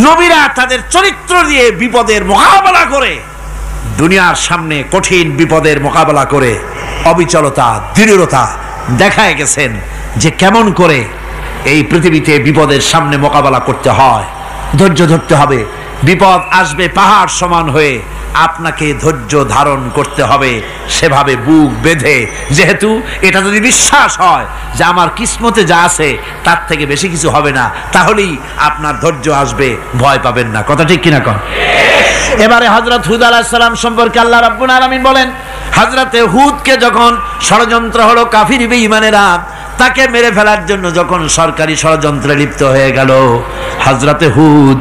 নবীরা তাদের চরিত্র দিয়ে বিপদের মোকাবেলা করে, দুনিয়ার সামনে কঠিন বিপদের মোকাবেলা করে অবিচলতা, দৃঢ়তা দেখায় গেছেন যে কেমন করে এই পৃথিবীতে বিপদের সামনে মোকাবেলা করতে হয়। ধৈর্য ধরতে হবে, বিপদ আসবে পাহাড় সমান হয়ে, আপনাকে ধৈর্য ধারণ করতে হবে সেভাবে বুক বেঁধে। যেহেতু এটা যদি বিশ্বাস হয় যে আমার কিসমতে যা আছে তার থেকে বেশি কিছু হবে না, তাহলেই আপনার ধৈর্য আসবে, ভয় পাবেন না। কথা ঠিক কিনা কন? এবারে হযরত হুদ আলাইহিস সালাম সম্পর্কে আল্লাহ রাব্বুল আলামিন বলেন, হযরতে হুদকে যখন ষড়যন্ত্র হলো, কাফির বেঈমানেরা তাকে মেরে ফেলার জন্য যখন সরকারি ষড়যন্ত্রে লিপ্ত হয়ে গেল, হযরতে হুদ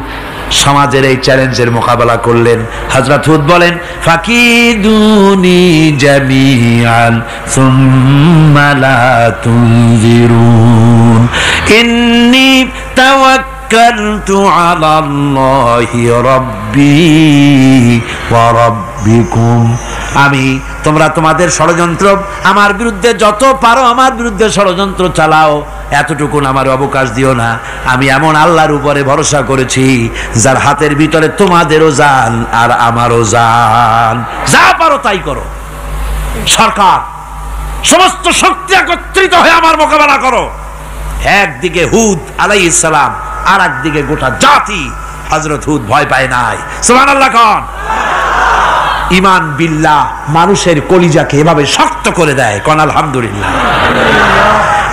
সমাজের এই চ্যালেঞ্জের মোকাবেলা করলেন। হযরত হুদ বলেন, ফাকিদুনি জামিআন সুম্মা লা তুনজিরুন ইন্নী তাওয়াক্কালতু আলাল্লাহি রাব্বি ওয়া রাব্বিকুম। তোমরা তোমাদের ষড়যন্ত্র আমার বিরুদ্ধে যত পারো আমার বিরুদ্ধে ষড়যন্ত্র চালাও, এতটুকু আমার অবকাশ দিও না। আমি এমন আল্লাহর উপরে ভরসা করেছি যার হাতের ভিতরে তোমাদেরও জান আর আমারও জান। যা পারো তাই করো। সরকার সমস্ত শক্তি একত্রিত হয়ে আমার মোকাবেলা করো। একদিকে হুদ আলাইহিস সালাম, আর একদিকে গোটা জাতি। হযরত হুদ ভয় পায় নাই। সুবহানাল্লাহ কোন। ঈমান বিল্লাহ মানুষের কলিজাকে এভাবে শক্ত করে দেয়। কোন আলহামদুলিল্লাহ।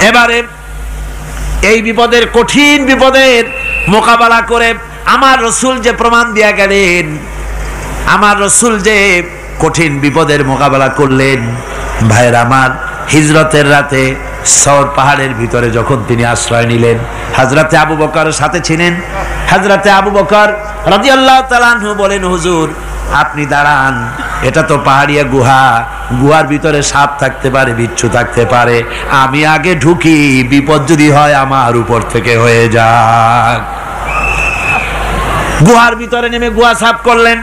এবারে এই বিপদের, কঠিন বিপদের মোকাবেলা করে আমার রাসূল যে প্রমাণ দিয়া গেলেন, আমার রাসূল যে কঠিন বিপদের মোকাবেলা করলেন, ভাইয়ের আমার, হিজরতের রাতে সওর পাহাড়ের ভিতরে যখন তিনি আশ্রয় নিলেন, হযরতে আবু বকর সাথে ছিলেন। হযরতে আবু বকর রাদিয়াল্লাহু তাআলা আনহু বলেন, হুজুর আপনি দাঁড়ান, এটা তো পাহাড়িয়া গুহা, গুহার ভিতরে সাপ থাকতে পারে, বিচ্ছু থাকতে পারে, আমি আগে ঢুকি, বিপদ যদি হয় আমার উপর থেকে হয়ে যাক। গুহার ভিতরে নেমে গুহা সাফ করলেন।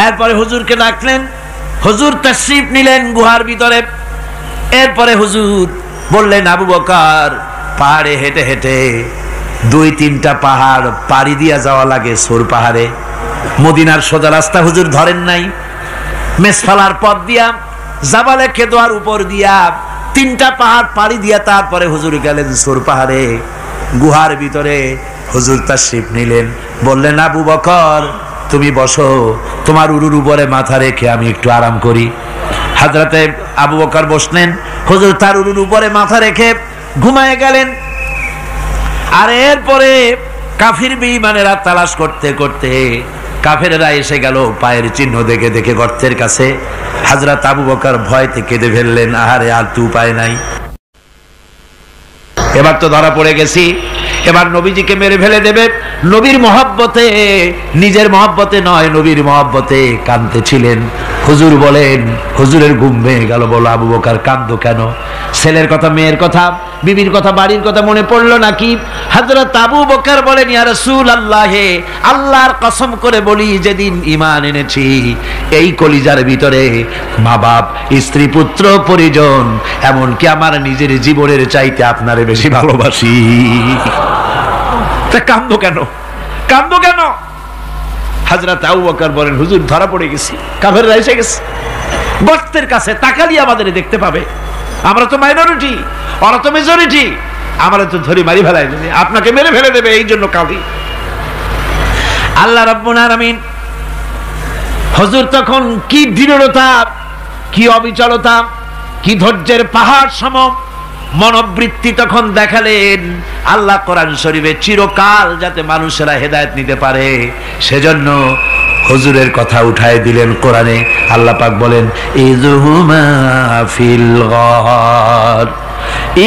এরপরে হুজুরকে ডাকলেন, হুজুর তাশরীফ নিলেন গুহার ভিতরে। এরপরে হুজুর বললেন, আবু বকর পাহাড়ে হেঁটে হেঁটে 2-3টা পাহাড় পাড়ি দিয়া যাওয়া লাগে সূর পাহাড়ে। মদিনার সোজা রাস্তা হুজুর ধরেন নাই, মেসফালার পথ দিয়া জাবালে কেদোয়ার উপর দিয়া 3টা পাহাড় পাড়ি দিয়া তারপরে হুজুর গেলেন সূর পাহাড়ে। গুহার ভিতরে হুজুর তাশরীফ নিলেন। বললেন, আবু বকর তুমি বসো, তোমার উরুর উপরে মাথা রেখে আমি একটু আরাম করি। হযরতে আবু বকর বসলেন, হুজুর তার উরুর উপরে মাথা রেখে ঘুমায় গেলেন। আর এরপরে কাফির বেঈমানেরা তালাশ করতে করতে কাফেরেরা এসে গেল পায়ের চিহ্ন দেখে দেখে গর্তের কাছে। হযরত আবু বকর ভয়তে কেঁদে ফেললেন, আহারে আর তো উপায় নাই, এবার তো ধরা পড়ে গেছি, এবার নবীজিকে মেরে ফেলে দেবে। নবীর মহব্বতে, নিজের মহব্বতে নয়, নবীর মহব্বতে কাঁদতেছিলেন। হুজুর বলেন, হুজুরের ঘুম ভেঙে গেল। বলো, আবু বকর কাঁদো কেন? ছেলের কথা, মেয়ের কথা, বিবির কথা, বাড়ির কথা মনে পড়লো নাকি? হযরত আবু বকর বলেন, ইয়া রাসূলুল্লাহ, আল্লাহর কসম করে বলি, যেদিন ঈমান এনেছি এই কলিজার ভিতরে মা বাপ, স্ত্রী, পুত্র, পরিজন, এমনকি আমার নিজের জীবনের চাইতে আপনারে বেশি ভালোবাসি। তা কাঁদো কেন? কাঁদো কেন? হযরত আবু বকর বলেন, হুজুর ধরা পড়ে গেছি, কাফেররা এসে গেছে গর্তের কাছে, তাকালি আমাদের দেখতে পাবে, আমরা তো মাইনরিটি, ওরা তো মেজরিটি, আমরা তো ধরে মারি ফেলাই দেবে, আপনাকে মেরে ফেলে দেবে, এই জন্য কাঁদি। আল্লাহ রাব্বুল আলামিন, হুজুর তখন কি দৃঢ়তা, কি অবিচলতা, কি ধৈর্যের পাহাড় সম মনোবৃত্তি তখন দেখালেন। আল্লাহ কোরআন শরীফে চিরকাল যাতে মানুষেরা হেদায়েত নিতে পারে সেজন্য হুজুরের কথা উঠায় দিলেন কোরআনে। আল্লাহ পাক বলেন, ইযহুমা ফিল গার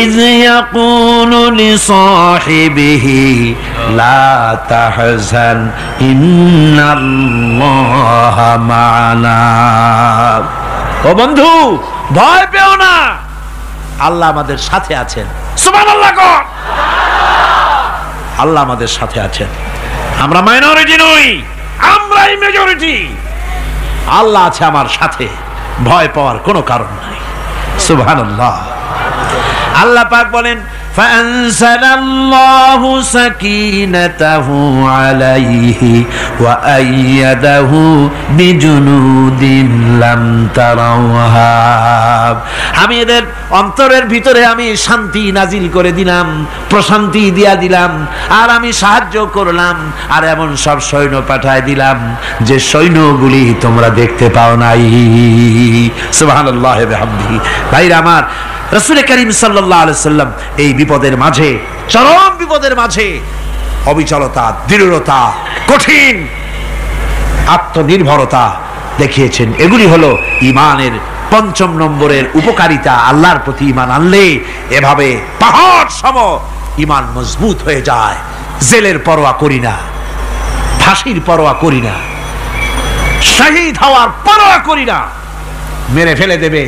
ইয ইয়াকুলু লিসাহিবিহি লা তাহজান ইন্নাল্লাহা মা'ানা। ও বন্ধু, ভয় পেও না, আল্লাহ আমাদের সাথে আছেন। সুবহানাল্লাহ কোন। আল্লাহ আমাদের সাথে আছেন। আমরা মাইনরিটি নই, আমরাই মেজরিটি। আল্লাহ আছে আমার সাথে, ভয় পাওয়ার কোনো কারণ নাই। সুবহানাল্লাহ। আল্লাহ পাক বলেন, ফাআনসালাল্লাহু সাকিনাতাহু আলাইহি ওয়া আইয়াদাহু বিজুনুদিন লাম তারাওহা। আমি এদের অন্তরের ভিতরে আমি শান্তি নাজিল করে দিলাম, প্রশান্তি দিয়া দিলাম, আর আমি সাহায্য করলাম, আর এমন সব সৈন্য পাঠায় দিলাম যে সৈন্যগুলি তোমরা দেখতে পাও নাই। সুবহানাল্লাহ ওয়া বিহামদিহি। ভাইরা আমার, রাসূল করিম সাল্লাল্লাহু আলাইহি সাল্লাম এই বিপদের মাঝে, চরম বিপদের মাঝে অবিচলতা, দৃঢ়তা, কঠিন আত্মনির্ভরতা দেখিয়েছেন। এগুলি হলো ঈমানের 5ম নম্বরের উপকারিতা। আল্লাহর প্রতি ঈমান আনলে এভাবে পাহাড় সম ঈমান মজবুত হয়ে যায়। জেলের পরোয়া করি না, ফাঁসির পরোয়া করি না, শহীদ হওয়ার পরোয়া করি না, মেরে ফেলে দেবে,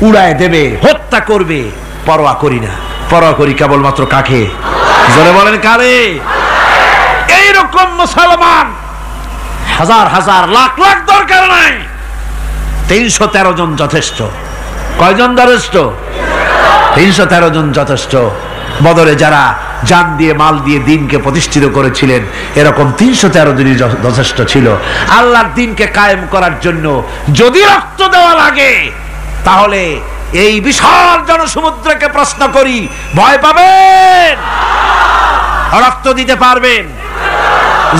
উড়ায় দেবে, হত্যা করবে, পরোয়া করি না। পরোয়া করি কেবলমাত্র কাকে? জোরে বলেন, কারে? এইরকম মুসলমান হাজার হাজার লাখ লাখ দরকার নাই, 313 জন যথেষ্ট। কয়জন যথেষ্ট? 313 জন যথেষ্ট। বদরে যারা জান দিয়ে মাল দিয়ে দিনকে প্রতিষ্ঠিত করেছিলেন, এরকম 313 জনই যথেষ্ট ছিল আল্লাহর দিনকে কায়েম করার জন্য। যদি রক্ত দেওয়া লাগে তাহলে এই বিশাল জনসমুদ্রকে প্রশ্ন করি, ভয় পাবেন? রক্ত দিতে পারবেন?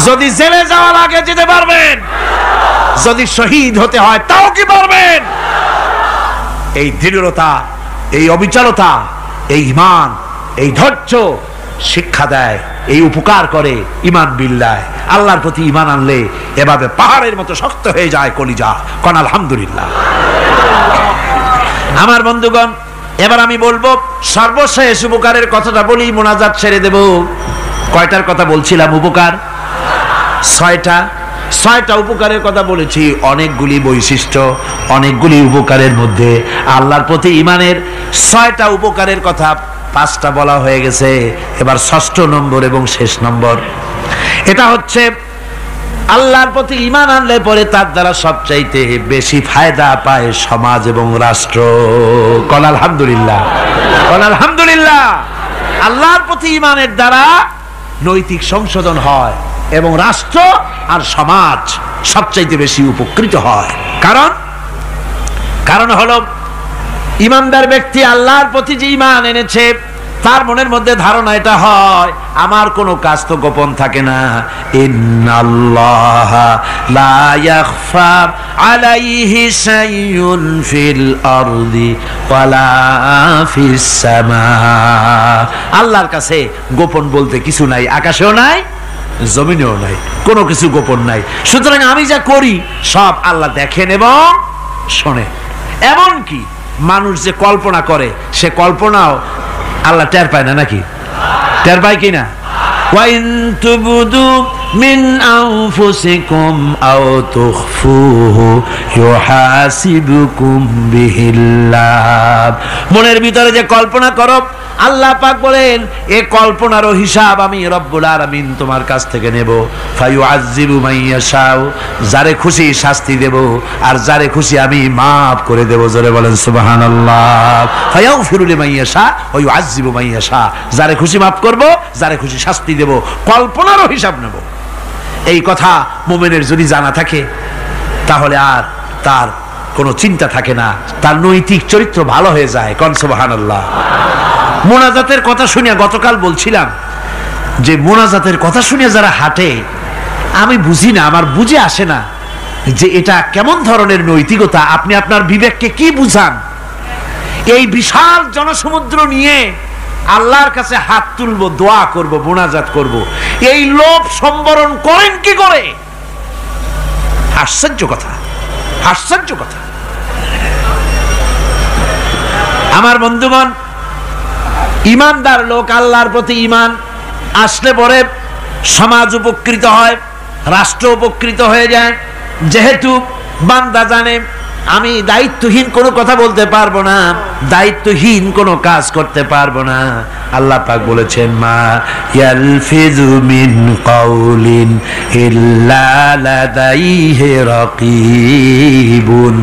যদি জেলে যাওয়া লাগে যেতে পারবেন? যদি শহীদ হতে হয় তাও কি পারবেন? এই দৃঢ়তা, এই অবিচলতা, এই ঈমান, এই ধৈর্য শিক্ষা দেয়, এই উপকার করে ঈমান বিল্লাহ। আল্লাহর প্রতি ঈমান আনলে এভাবে পাহাড়ের মতো শক্ত হয়ে যায় কলিজা। কোন আলহামদুলিল্লাহ। আমার বন্ধুগণ, এবার আমি বলবো সর্বশেষ উপকারের কথাটা বলি, মোনাজাত ছেড়ে দেব। কয়টার কথা বলছিলাম? উপকার 6টা উপকারের কথা বলেছি। অনেকগুলি বৈশিষ্ট্য, অনেকগুলি উপকারের মধ্যে আল্লাহর প্রতি ঈমানের 6টা উপকারের কথা 5টা বলা হয়ে গেছে। এবার 6ষ্ঠ নম্বর এবং শেষ নম্বর, এটা হচ্ছে আল্লাহর প্রতি ঈমান আনলে পরে তার দ্বারা সবচাইতে বেশি ফায়দা পায় সমাজ এবং রাষ্ট্র। কোন আলহামদুলিল্লাহ, কোন আলহামদুলিল্লাহ। আল্লাহর প্রতি ঈমানের দ্বারা নৈতিক সংশোধন হয় এবং রাষ্ট্র আর সমাজ সবচাইতে বেশি উপকৃত হয়। কারণ হলো ঈমানদার ব্যক্তি আল্লাহর প্রতি যে ঈমান এনেছে তার মনের মধ্যে ধারণা এটা হয়, আমার কোনো কাজ তো গোপন থাকে না। ইন্নাল্লাহা লা ইয়াখফা আলাইহি শাইউন ফিল আরদি ওয়ালা ফিস সামা। আল্লাহর কাছে গোপন বলতে কিছু নাই, আকাশেও নাই, জমিনেও নাই, কোনো কিছু গোপন নাই। সুতরাং আমি যা করি সব আল্লাহ দেখেন এবং শোনেন। এমনকি মানুষ যে কল্পনা করে সে কল্পনাও আল্লাহ টের পায় না, নাকি টের পায় কিনা? ওয়াইন তুবদু মিন আনফুসিকুম আও তুখফুহু ইউহাসিবুকুম বিহিল্লাহ। মনের ভিতরে যে কল্পনা করো, আল্লাহ পাক বলেন এই কল্পনারও হিসাব আমি রব্বুল আলামিন তোমার কাছ থেকে নেব। ফায়ুআযযিবু মান ইয়াশাউ, যারে খুশি শাস্তি দেব আর যারে খুশি আমি maaf করে দেব। জোরে বলেন সুবহানাল্লাহ। ফায়াগফিরু লিমান ইয়াশা ওয়া ইউআযযিবু মান ইয়াশা, যারে খুশি maaf করব, যারে খুশি শাস্তি দেব, কল্পনারও হিসাব নেব। এই কথা মুমিনের যদি জানা থাকে তাহলে আর তার কোনো চিন্তা থাকে না, তার নৈতিক চরিত্র ভালো হয়ে যায়। কোন সুবহানাল্লাহ। মোনাজাতের কথা শুনে গতকাল বলছিলাম যে মোনাজাতের কথা শুনে যারা হাঁটে, আমি বুঝি না, আমার বুঝে আসে না যে এটা কেমন ধরনের নৈতিকতা। আপনি আপনার বিবেককে কি বুঝান? এই বিশাল জনসমুদ্র নিয়ে আল্লাহর কাছে হাত তুলবো, দোয়া করব, মোনাজাত করব, এই লোভ সম্বরণ করেন কি করে? আশ্চর্য কথা, আশ্চর্য কথা। আমার বন্ধুগণ, ঈমানদার লোক, আল্লাহর প্রতি ঈমান আসলে পরে সমাজ উপকৃত হয়, রাষ্ট্র উপকৃত হয়ে যায়। যেহেতু বান্দা জানে আমি দায়িত্বহীন কোনো কথা বলতে পারবো না, দায়িত্বহীন কোনো কাজ করতে পারবো না। আল্লাহ পাক বলেছেন, মা ইয়ালফিযু মিন কাউলিন ইল্লা লাদাইহি রাকীবুন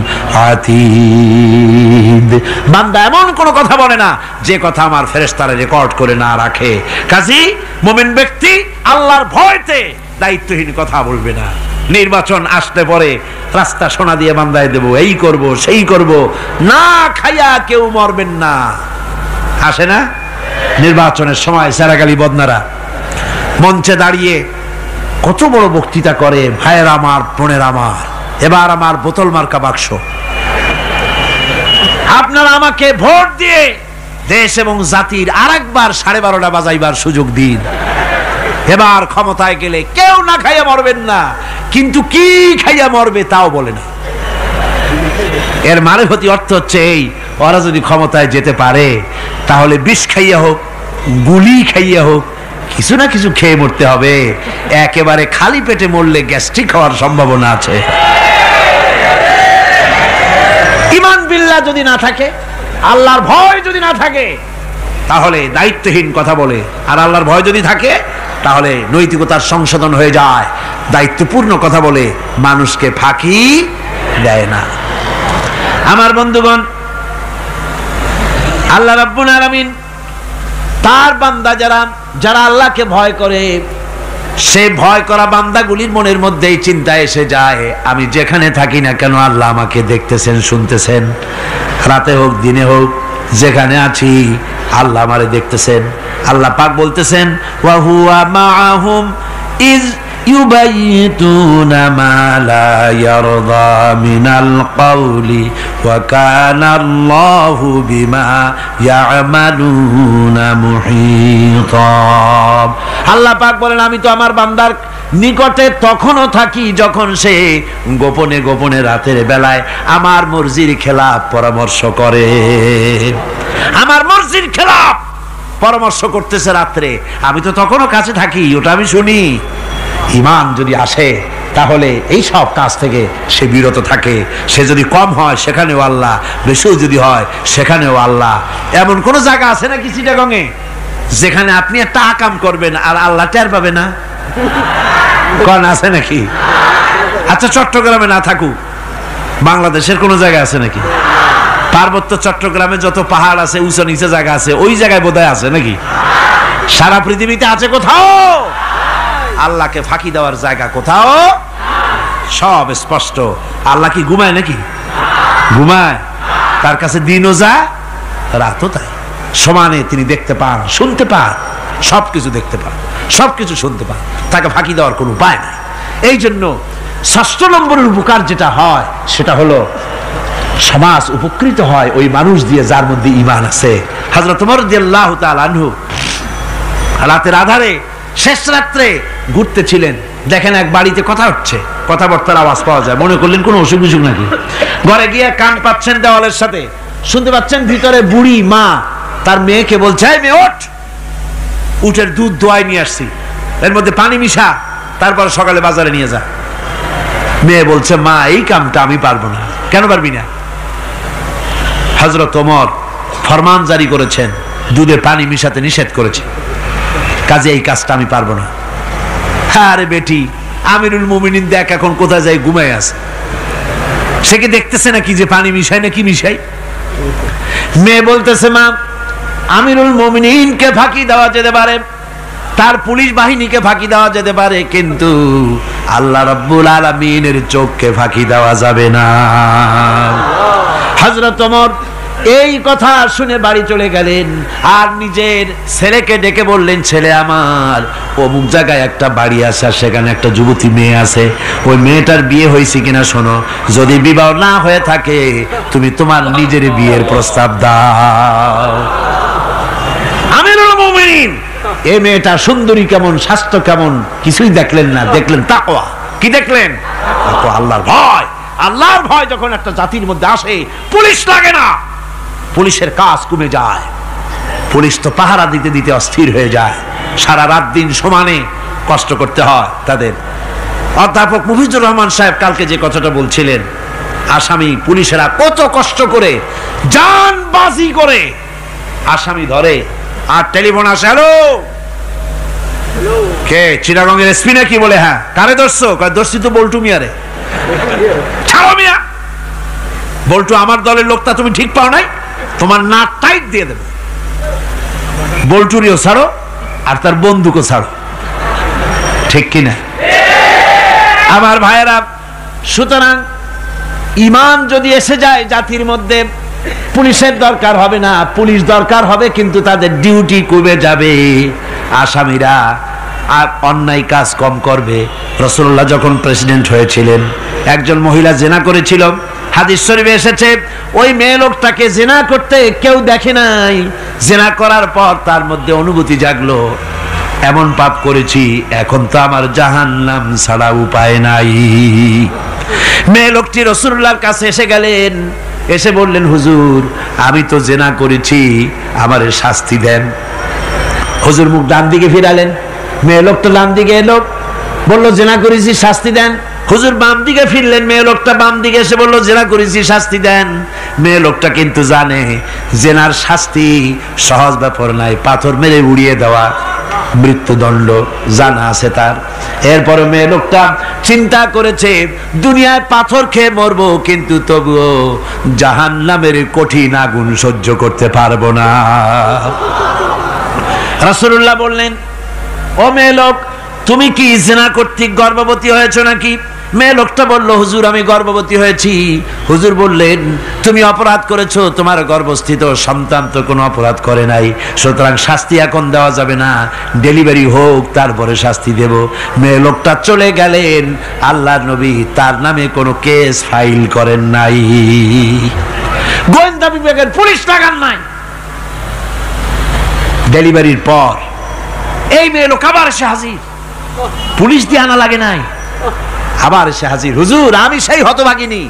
আতীদ। বান্দা এমন কোনো কথা বলে না যে কথা আমার ফেরেশতারা রেকর্ড করে না রাখে। কাজেই মুমিন ব্যক্তি আল্লাহর ভয়তে দায়িত্বহীন কথা বলবে না। নির্বাচন আসতে পরে রাস্তা সোনা দিয়ে বান্দায় দেব, এই করব সেই করব, না খাইয়া কেউ মরবেন না। আসে না নির্বাচনের সময় সারাগালি বদনারা মঞ্চে দাঁড়িয়ে কত বড় বক্তৃতা করে, ভাইয়ের আমার, বোনের আমার, এবার আমার বোতল মার্কা বাক্স, আপনারা আমাকে ভোট দিয়ে দেশ এবং জাতির আরেকবার 12:30 বাজাইবার সুযোগ দিন। এবার ক্ষমতায় গেলে কেউ না খাইয়া মরবেন না, কিন্তু কি খাইয়া মরবে তাও বলে না। এর মারফতি অর্থ হচ্ছে এই, ওরা যদি ক্ষমতায় যেতে পারে তাহলে বিষ খাইয়া হোক, গুলি খাইয়া হোক, কিছু না কিছু খেয়ে মরতে হবে। একেবারে খালি পেটে মরলে গ্যাস্ট্রিক হওয়ার সম্ভাবনা আছে। ঈমান বিল্লাহ যদি না থাকে, আল্লাহর ভয় যদি না থাকে, তাহলে দায়িত্বহীন কথা বলে। আর আল্লাহর ভয় যদি থাকে তাহলে নৈতিকতার সংশোধন হয়ে যায়, দায়িত্বপূর্ণ কথা বলে, মানুষকে ফাঁকি দেয় না। আমার বন্ধুগণ, আল্লাহ রাব্বুল আলামিন তার বান্দা যারা আল্লাহকে ভয় করে, সে ভয় করা বান্দাগুলির মনের মধ্যেই চিন্তা এসে যায়, আমি যেখানে থাকি না কেন আল্লাহ আমাকে দেখতেছেন, শুনতেছেন। রাতে হোক দিনে হোক যেখানে আছি আল্লাহ আমারে দেখতেছেন। আল্লাহ পাক বলতেছেন, ওয়া হুয়া মাআহুম ইজ ইউবাইতুনা মা লা ইয়ারদা মিনাল কওলি ওয়া কানা আল্লাহু বিমা ইয়ামালুনা মুহীতা। আল্লাহ পাক বলেন, আমি তো আমার বান্দার নিকটে তখনও থাকি যখন সে গোপনে গোপনে রাতের বেলায় আমার মর্জির খেলাফ পরামর্শ করে। আমার মর্জির খেলাফ পরামর্শ করতেছে রাত্রে, আমি তো তখনও কাছে থাকি, ওটা আমি শুনি। ঈমান যদি আসে তাহলে এই সব কাজ থেকে সে বিরত থাকে। সে যদি কম হয় সেখানেও আল্লাহ, বেশিও যদি হয় সেখানেও আল্লাহ। এমন কোন জায়গা আছে নাকি চিটাগংয়ে যেখানে আপনি একটা আকাম করবেন আর আল্লাহ টের পাবে না? কোন আছে নাকি? আচ্ছা, চট্টগ্রামে না থাকুক, বাংলাদেশের কোন জায়গা আছে নাকি? পার্বত্য চট্টগ্রামে যত পাহাড় আছে, উঁচু নিচে জায়গা আছে, ওই জায়গায় বোধহয় আছে নাকি? সারা পৃথিবীতে আছে কোথাও? আল্লাহকে ফাঁকি দেওয়ার জায়গা কোথাও? সব স্পষ্ট। আল্লাহ কি ঘুমায় নাকি? ঘুমায়? তার কাছে দিনও যা রাতও তাই, সমানে তিনি দেখতে পান, শুনতে পান, সবকিছু দেখতে পান, সবকিছু শুনতে পান। তাকে ফাঁকি দেওয়ার কোনো উপায় নাই। এই জন্য ৬ষ্ঠ নম্বরের উপকার যেটা হয় সেটা হলো সমাজ উপকৃত হয় ওই মানুষ দিয়ে যার মধ্যে ঈমান আছে। হযরত ওমর রাদিয়াল্লাহু তাআলা আনহু রাতের আধারে শেষ রাত্রে ঘুরতেছিলেন, দেখেন এক বাড়িতে কথা হচ্ছে, কথাবার্তার আওয়াজ পাওয়া যায়। মনে করলেন কোন অসুখ বিসুখ নাকি। ঘরে গিয়ে কান পাচ্ছেন দেওয়ালের সাথে, শুনতে পাচ্ছেন ভিতরে বুড়ি মা তার মেয়েকে বলছে, এই মেয়ে ওঠ, উটের দুধ দোয়াই নিয়ে আসছি, এর মধ্যে পানি মিশা, তারপর সকালে বাজারে নিয়ে যা। মেয়ে বলছে, মা এই কামটা আমি পারবো না। কেন পারবি না? হযরত ওমর ফরমান জারি করেছেন, দুধে পানি মিশাতে নিষেধ করেছে, কাজে এই কাজটা আমি পারবো না। আরে বেটি, আমিরুল মুমিনিন দেখ এখন কোথায় যায়, ঘুমায় আছে। সে কি দেখতেছে নাকি যে পানি মিশাই না কি মিশাই? মেয়ে বলতেছে, মা আমিরুল মুমিনিনকে ফাঁকি দেওয়া যেতে পারে, তার পুলিশ বাহিনীকে ফাঁকি দেওয়া যেতে পারে, কিন্তু আল্লাহ রাব্বুল আলামিনের চোখকে ফাঁকি দেওয়া যাবে না। হযরত ওমর এই কথা শুনে বাড়ি চলে গেলেন আর নিজের ছেলেকে ডেকে বললেন, ছেলে আমার, অমুক জায়গায় একটা বাড়ি আছে, সেখানে একটা যুবতী মেয়ে আছে, ওই মেয়েটার বিয়ে হয়েছে কিনা শোনো, যদি বিবাহ না হয়ে থাকে তুমি তোমার নিজের বিয়ের প্রস্তাব দাও। আমিরুল মুমিনিন এই মেয়েটা সুন্দরী কেমন, স্বাস্থ্য কেমন কিছুই দেখলেন না, দেখলেন তাকওয়া। কি দেখলেন? আল্লাহর ভয়। আল্লাহর ভয় যখন একটা জাতির মধ্যে আসে, পুলিশ লাগে না, পুলিশের কাজ কমে যায়। পুলিশ তো পাহারা দিতে দিতে অস্থির হয়ে যায়, সারা রাত দিন সমানে কষ্ট করতে হয় তাদের। অধ্যাপক মুফিজুর রহমান সাহেব কালকে যে কথাটা বলছিলেন, আসামি পুলিশেরা কত কষ্ট করে জানবাজি করে আসামি ধরে, আর টেলিফোন আসে, হ্যালো কে, চিটাগংয়ের এসপি নাকি? বলে হ্যাঁ। কারে ধরছো? ধরছি তো বল্টু মিয়ারে। ছাড়ো মিয়া, বল্টু আমার দলের লোকটা তুমি ঠিক পাও নাই, তোমার নাক টাইট দিয়ে দেবে। বল্টুরিও ছাড়ো আর তার বন্দুকও ছাড়ো, ঠিক কিনা আমার ভাইয়েরা? সুতরাং ঈমান যদি এসে যায় জাতির মধ্যে, পুলিশের দরকার হবে না, পুলিশ দরকার হবে কিন্তু তাদের ডিউটি কমে যাবে। আসামিরা আর অন্যায় কাজ কম করবে। রাসূলুল্লাহ যখন প্রেসিডেন্ট হয়েছিলেন, একজন মহিলা জিনা করেছিল, হাদিস শরীফে এসেছে ওই মেয়ে লোকটাকে জিনা করতে কেউ দেখে নাই। জিনা করার পর তার মধ্যে অনুভূতি জাগলো, এমন পাপ করেছি, এখন তো আমার জাহান্নাম ছাড়া উপায় নাই। মেয়ে লোকটি রাসূলুল্লাহর কাছে এসে গেলেন, এসে বললেন, হুজুর আমি তো জিনা করেছি, আমারে শাস্তি দেন। হুজুর মুখ ডান দিকে ফিরালেন, মেয়ে লোকটা ডান দিকে এলো, বললো জিনা করেছি, শাস্তি দেন। হুজুর বাম দিকে ফিরলেন, মেয়ে লোকটা বাম দিকে এসে বললো জিনা করেছি, শাস্তি দেন। মেয়ে লোকটা কিন্তু জানে জেনার শাস্তি সহজ ব্যাপার নাই, পাথর মেরে উড়িয়ে দেওয়া। মৃত্যুদণ্ড জানা আছে তার। এরপরে মেয়ে লোকটা চিন্তা করেছে দুনিয়ায় পাথর খেয়ে মরবো, কিন্তু তবুও জাহান্নামের কঠিন আগুন সহ্য করতে পারবো না। রাসূলুল্লাহ বললেন, ও মেয়ে লোক, তুমি কি জিনা কর্তৃক গর্ভবতী হয়েছো নাকি? মেয়ে লোকটা বলল, হুজুর আমি গর্ভবতী হয়েছি। হুজুর বললেন, তুমি অপরাধ করেছো, তোমার গর্ভস্থিত সন্তান তো কোনো অপরাধ করে নাই, সুতরাং শাস্তি এখন দেওয়া যাবে না, ডেলিভারি হোক তারপরে শাস্তি দেব। মেয়ে লোকটা চলে গেলেন। আল্লাহর নবী তার নামে কোনো কেস ফাইল করেন নাই, গোয়েন্দা বিভাগের পুলিশ লাগান নাই। ডেলিভারির পর এই মেয়ে লোক আবার এসে হাজির, পুলিশ দিয়ে আনা লাগে নাই, আবার এসে হাজির। হুজুর আমি সেই হতভাগিনী,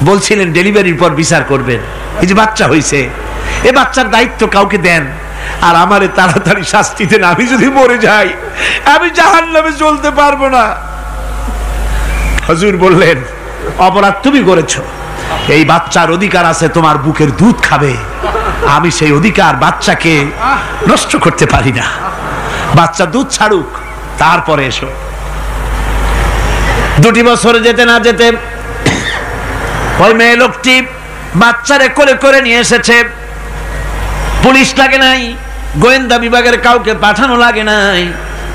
বলছিলেন ডেলিভারির পর বিচার করবেন, এই যে বাচ্চা হয়েছে, এ বাচ্চার দায়িত্ব কাউকে দেন, আর আমারে তাড়াতাড়ি শাস্তি দেন, আমি যদি মরে যাই আমি জাহান্নামে চলতে পারবো না। হুজুর বললেন, অপরাধ তুমি করেছো, এই বাচ্চার অধিকার আছে তোমার বুকের দুধ খাবে, আমি সেই অধিকার বাচ্চাকে নষ্ট করতে পারি না, বাচ্চা দুধ ছাড়ুক তারপরে এসো। 2 বছর যেতে না যেতে ওই মেয়ে লোকটি বাচ্চারে কোলে করে নিয়ে এসেছে, পুলিশ লাগে নাই, গোয়েন্দা বিভাগের কাউকে পাঠানো লাগে নাই,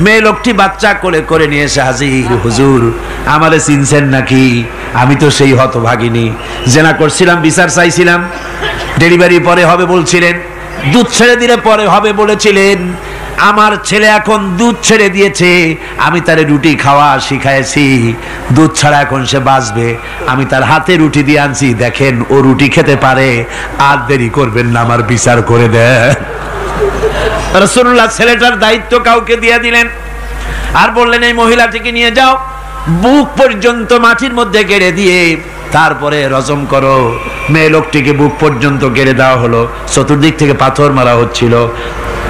মেয়ে লোকটি বাচ্চা কোলে করে নিয়ে এসে হাজির। হুজুর আমারে চিনছেন নাকি? আমি তো সেই হতভাগিনী, জেনা করছিলাম, বিচার চাইছিলাম, ডেলিভারি পরে হবে বলছিলেন, দুধ ছেড়ে দিলে পরে হবে বলেছিলেন, আমার ছেলে এখন দুধ ছেড়ে দিয়েছে, আমি তারে রুটি খাওয়া শিখাইছি, দুধ ছাড়া এখন সে বাঁচবে, আমি তার হাতে রুটি দিয়ে আনছি, দেখেন ও রুটি খেতে পারে, আর দেরি করবেন না, আমার বিচার করে দেন। রাসূলুল্লাহ ছেলেটার দায়িত্ব কাউকে দিয়ে দিলেন, আর বললেন এই মহিলাটিকে নিয়ে যাও, বুক পর্যন্ত মাটির মধ্যে গেড়ে দিয়ে তারপরে রজম করো। মেয়ে লোকটিকে বুক পর্যন্ত গেড়ে দেওয়া হলো, চতুর্দিক থেকে পাথর মারা হচ্ছিল,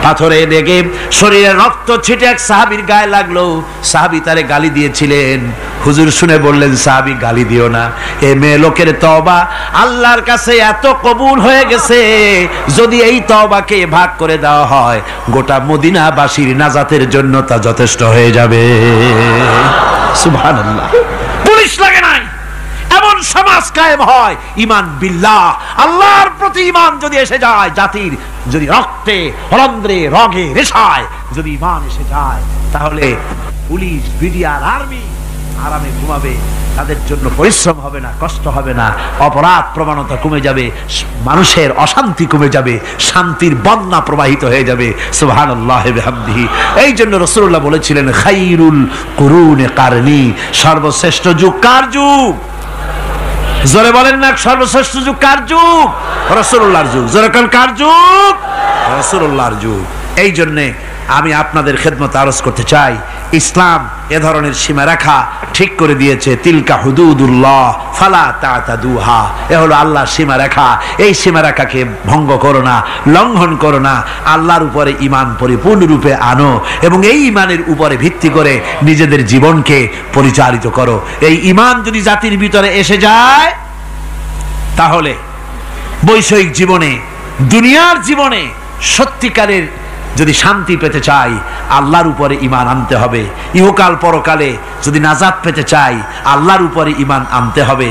পাথরে লেগে শরীরে রক্ত ছিটে এক সাহাবীর গায়ে লাগলো, সাহাবী তারে গালি দিয়েছিলেন। হুজুর শুনে বললেন, সাহাবী গালি দিও না, এই মেয়ে লোকের তওবা আল্লাহর কাছে এত কবুল হয়ে গেছে, যদি এই তওবাকে ভাগ করে দেওয়া হয় গোটা মদিনাবাসীর নাজাতের জন্য তা যথেষ্ট হয়ে যাবে। সুবহানাল্লাহ, পুলিশ লাগে নাই, এমন সমাজ কায়েম হয়, ঈমান বিল্লাহ, আল্লাহর প্রতি ঈমান যদি এসে যায়, জাতির যদি রক্তে রন্ধ্রে রগে রেশায় যদি ঈমান এসে যায়, তাহলে পুলিশ বিডিআর আর্মি আরামে ঘুমাবে, তাদের জন্য পরিশ্রম হবে না, কষ্ট হবে না, অপরাধ প্রবণতা কমে যাবে, মানুষের অশান্তি কমে যাবে, শান্তির বন্যা প্রবাহিত হয়ে যাবে। সুবহানাল্লাহ বিহামদিহি। এই জন্য রাসূলুল্লাহ বলেছিলেন, খায়রুল কুরুনে কারনি, সর্বশ্রেষ্ঠ যুগ কার যুগ? জোরে বলেন না, সর্বশ্রেষ্ঠ যুগ কার যুগ? রাসূলুল্লাহর যুগ। জোরে কোন কার যুগ? রাসূলুল্লাহর যুগ। এই জন্য আমি আপনাদের খেদমতে আরজ করতে চাই, ইসলাম এ ধরনের সীমারেখা ঠিক করে দিয়েছে, তিলকা হুদুদুল্লাহ ফালা তাতাদুহা, এ হলো আল্লাহর সীমারেখা, এই সীমারেখাকে ভঙ্গ করো না, লঙ্ঘন করো না, আল্লাহর উপরে ঈমান পরিপূর্ণরূপে আনো এবং এই ঈমানের উপরে ভিত্তি করে নিজেদের জীবনকে পরিচালিত করো। এই ঈমান যদি জাতির ভিতরে এসে যায়, তাহলে বৈষয়িক জীবনে, দুনিয়ার জীবনে সত্যিকারের যদি শান্তি পেতে চাই, আল্লাহর উপরে ঈমান আনতে হবে। ইহকাল পরকালে যদি নাজাত পেতে চাই, আল্লাহর উপরে ঈমান আনতে হবে।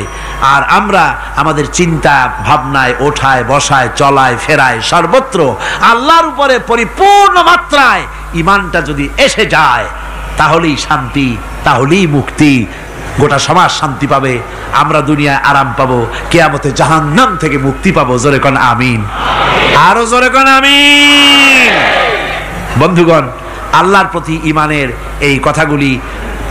আর আমরা আমাদের চিন্তা ভাবনায়, ওঠায় বসায়, চলায় ফেরায়, সর্বত্র আল্লাহর উপরে পরিপূর্ণ মাত্রায় ঈমানটা যদি এসে যায়, তাহলেই শান্তি, তাহলেই মুক্তি, গোটা সমাজ শান্তি পাবে, আমরা দুনিয়ায় আরাম পাবো, কিয়ামতে জাহান্নাম থেকে মুক্তি পাবো। জোরে কোন আমিন, আরো জোরে কোন আমিন। বন্ধুগণ, আল্লাহর প্রতি ঈমানের এই কথাগুলি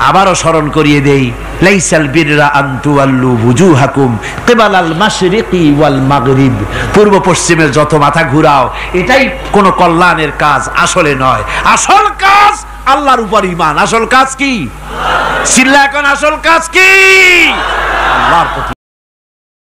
আবারও স্মরণ করিয়ে দেই। লাইসাল বিররা আন তুওয়াল্লু বুজুহাকুম কিবালাল মাশরিকি ওয়াল মাগরিব, পূর্ব পশ্চিমের যত মাথা ঘুরাও, এটাই কোনো কল্যাণের কাজ আসলে নয়। আসল কাজ আল্লাহর উপর ঈমান। আসল কাজ কি? চিল্লা এখন, আসল কাজ কি? আল্লাহর প্রতি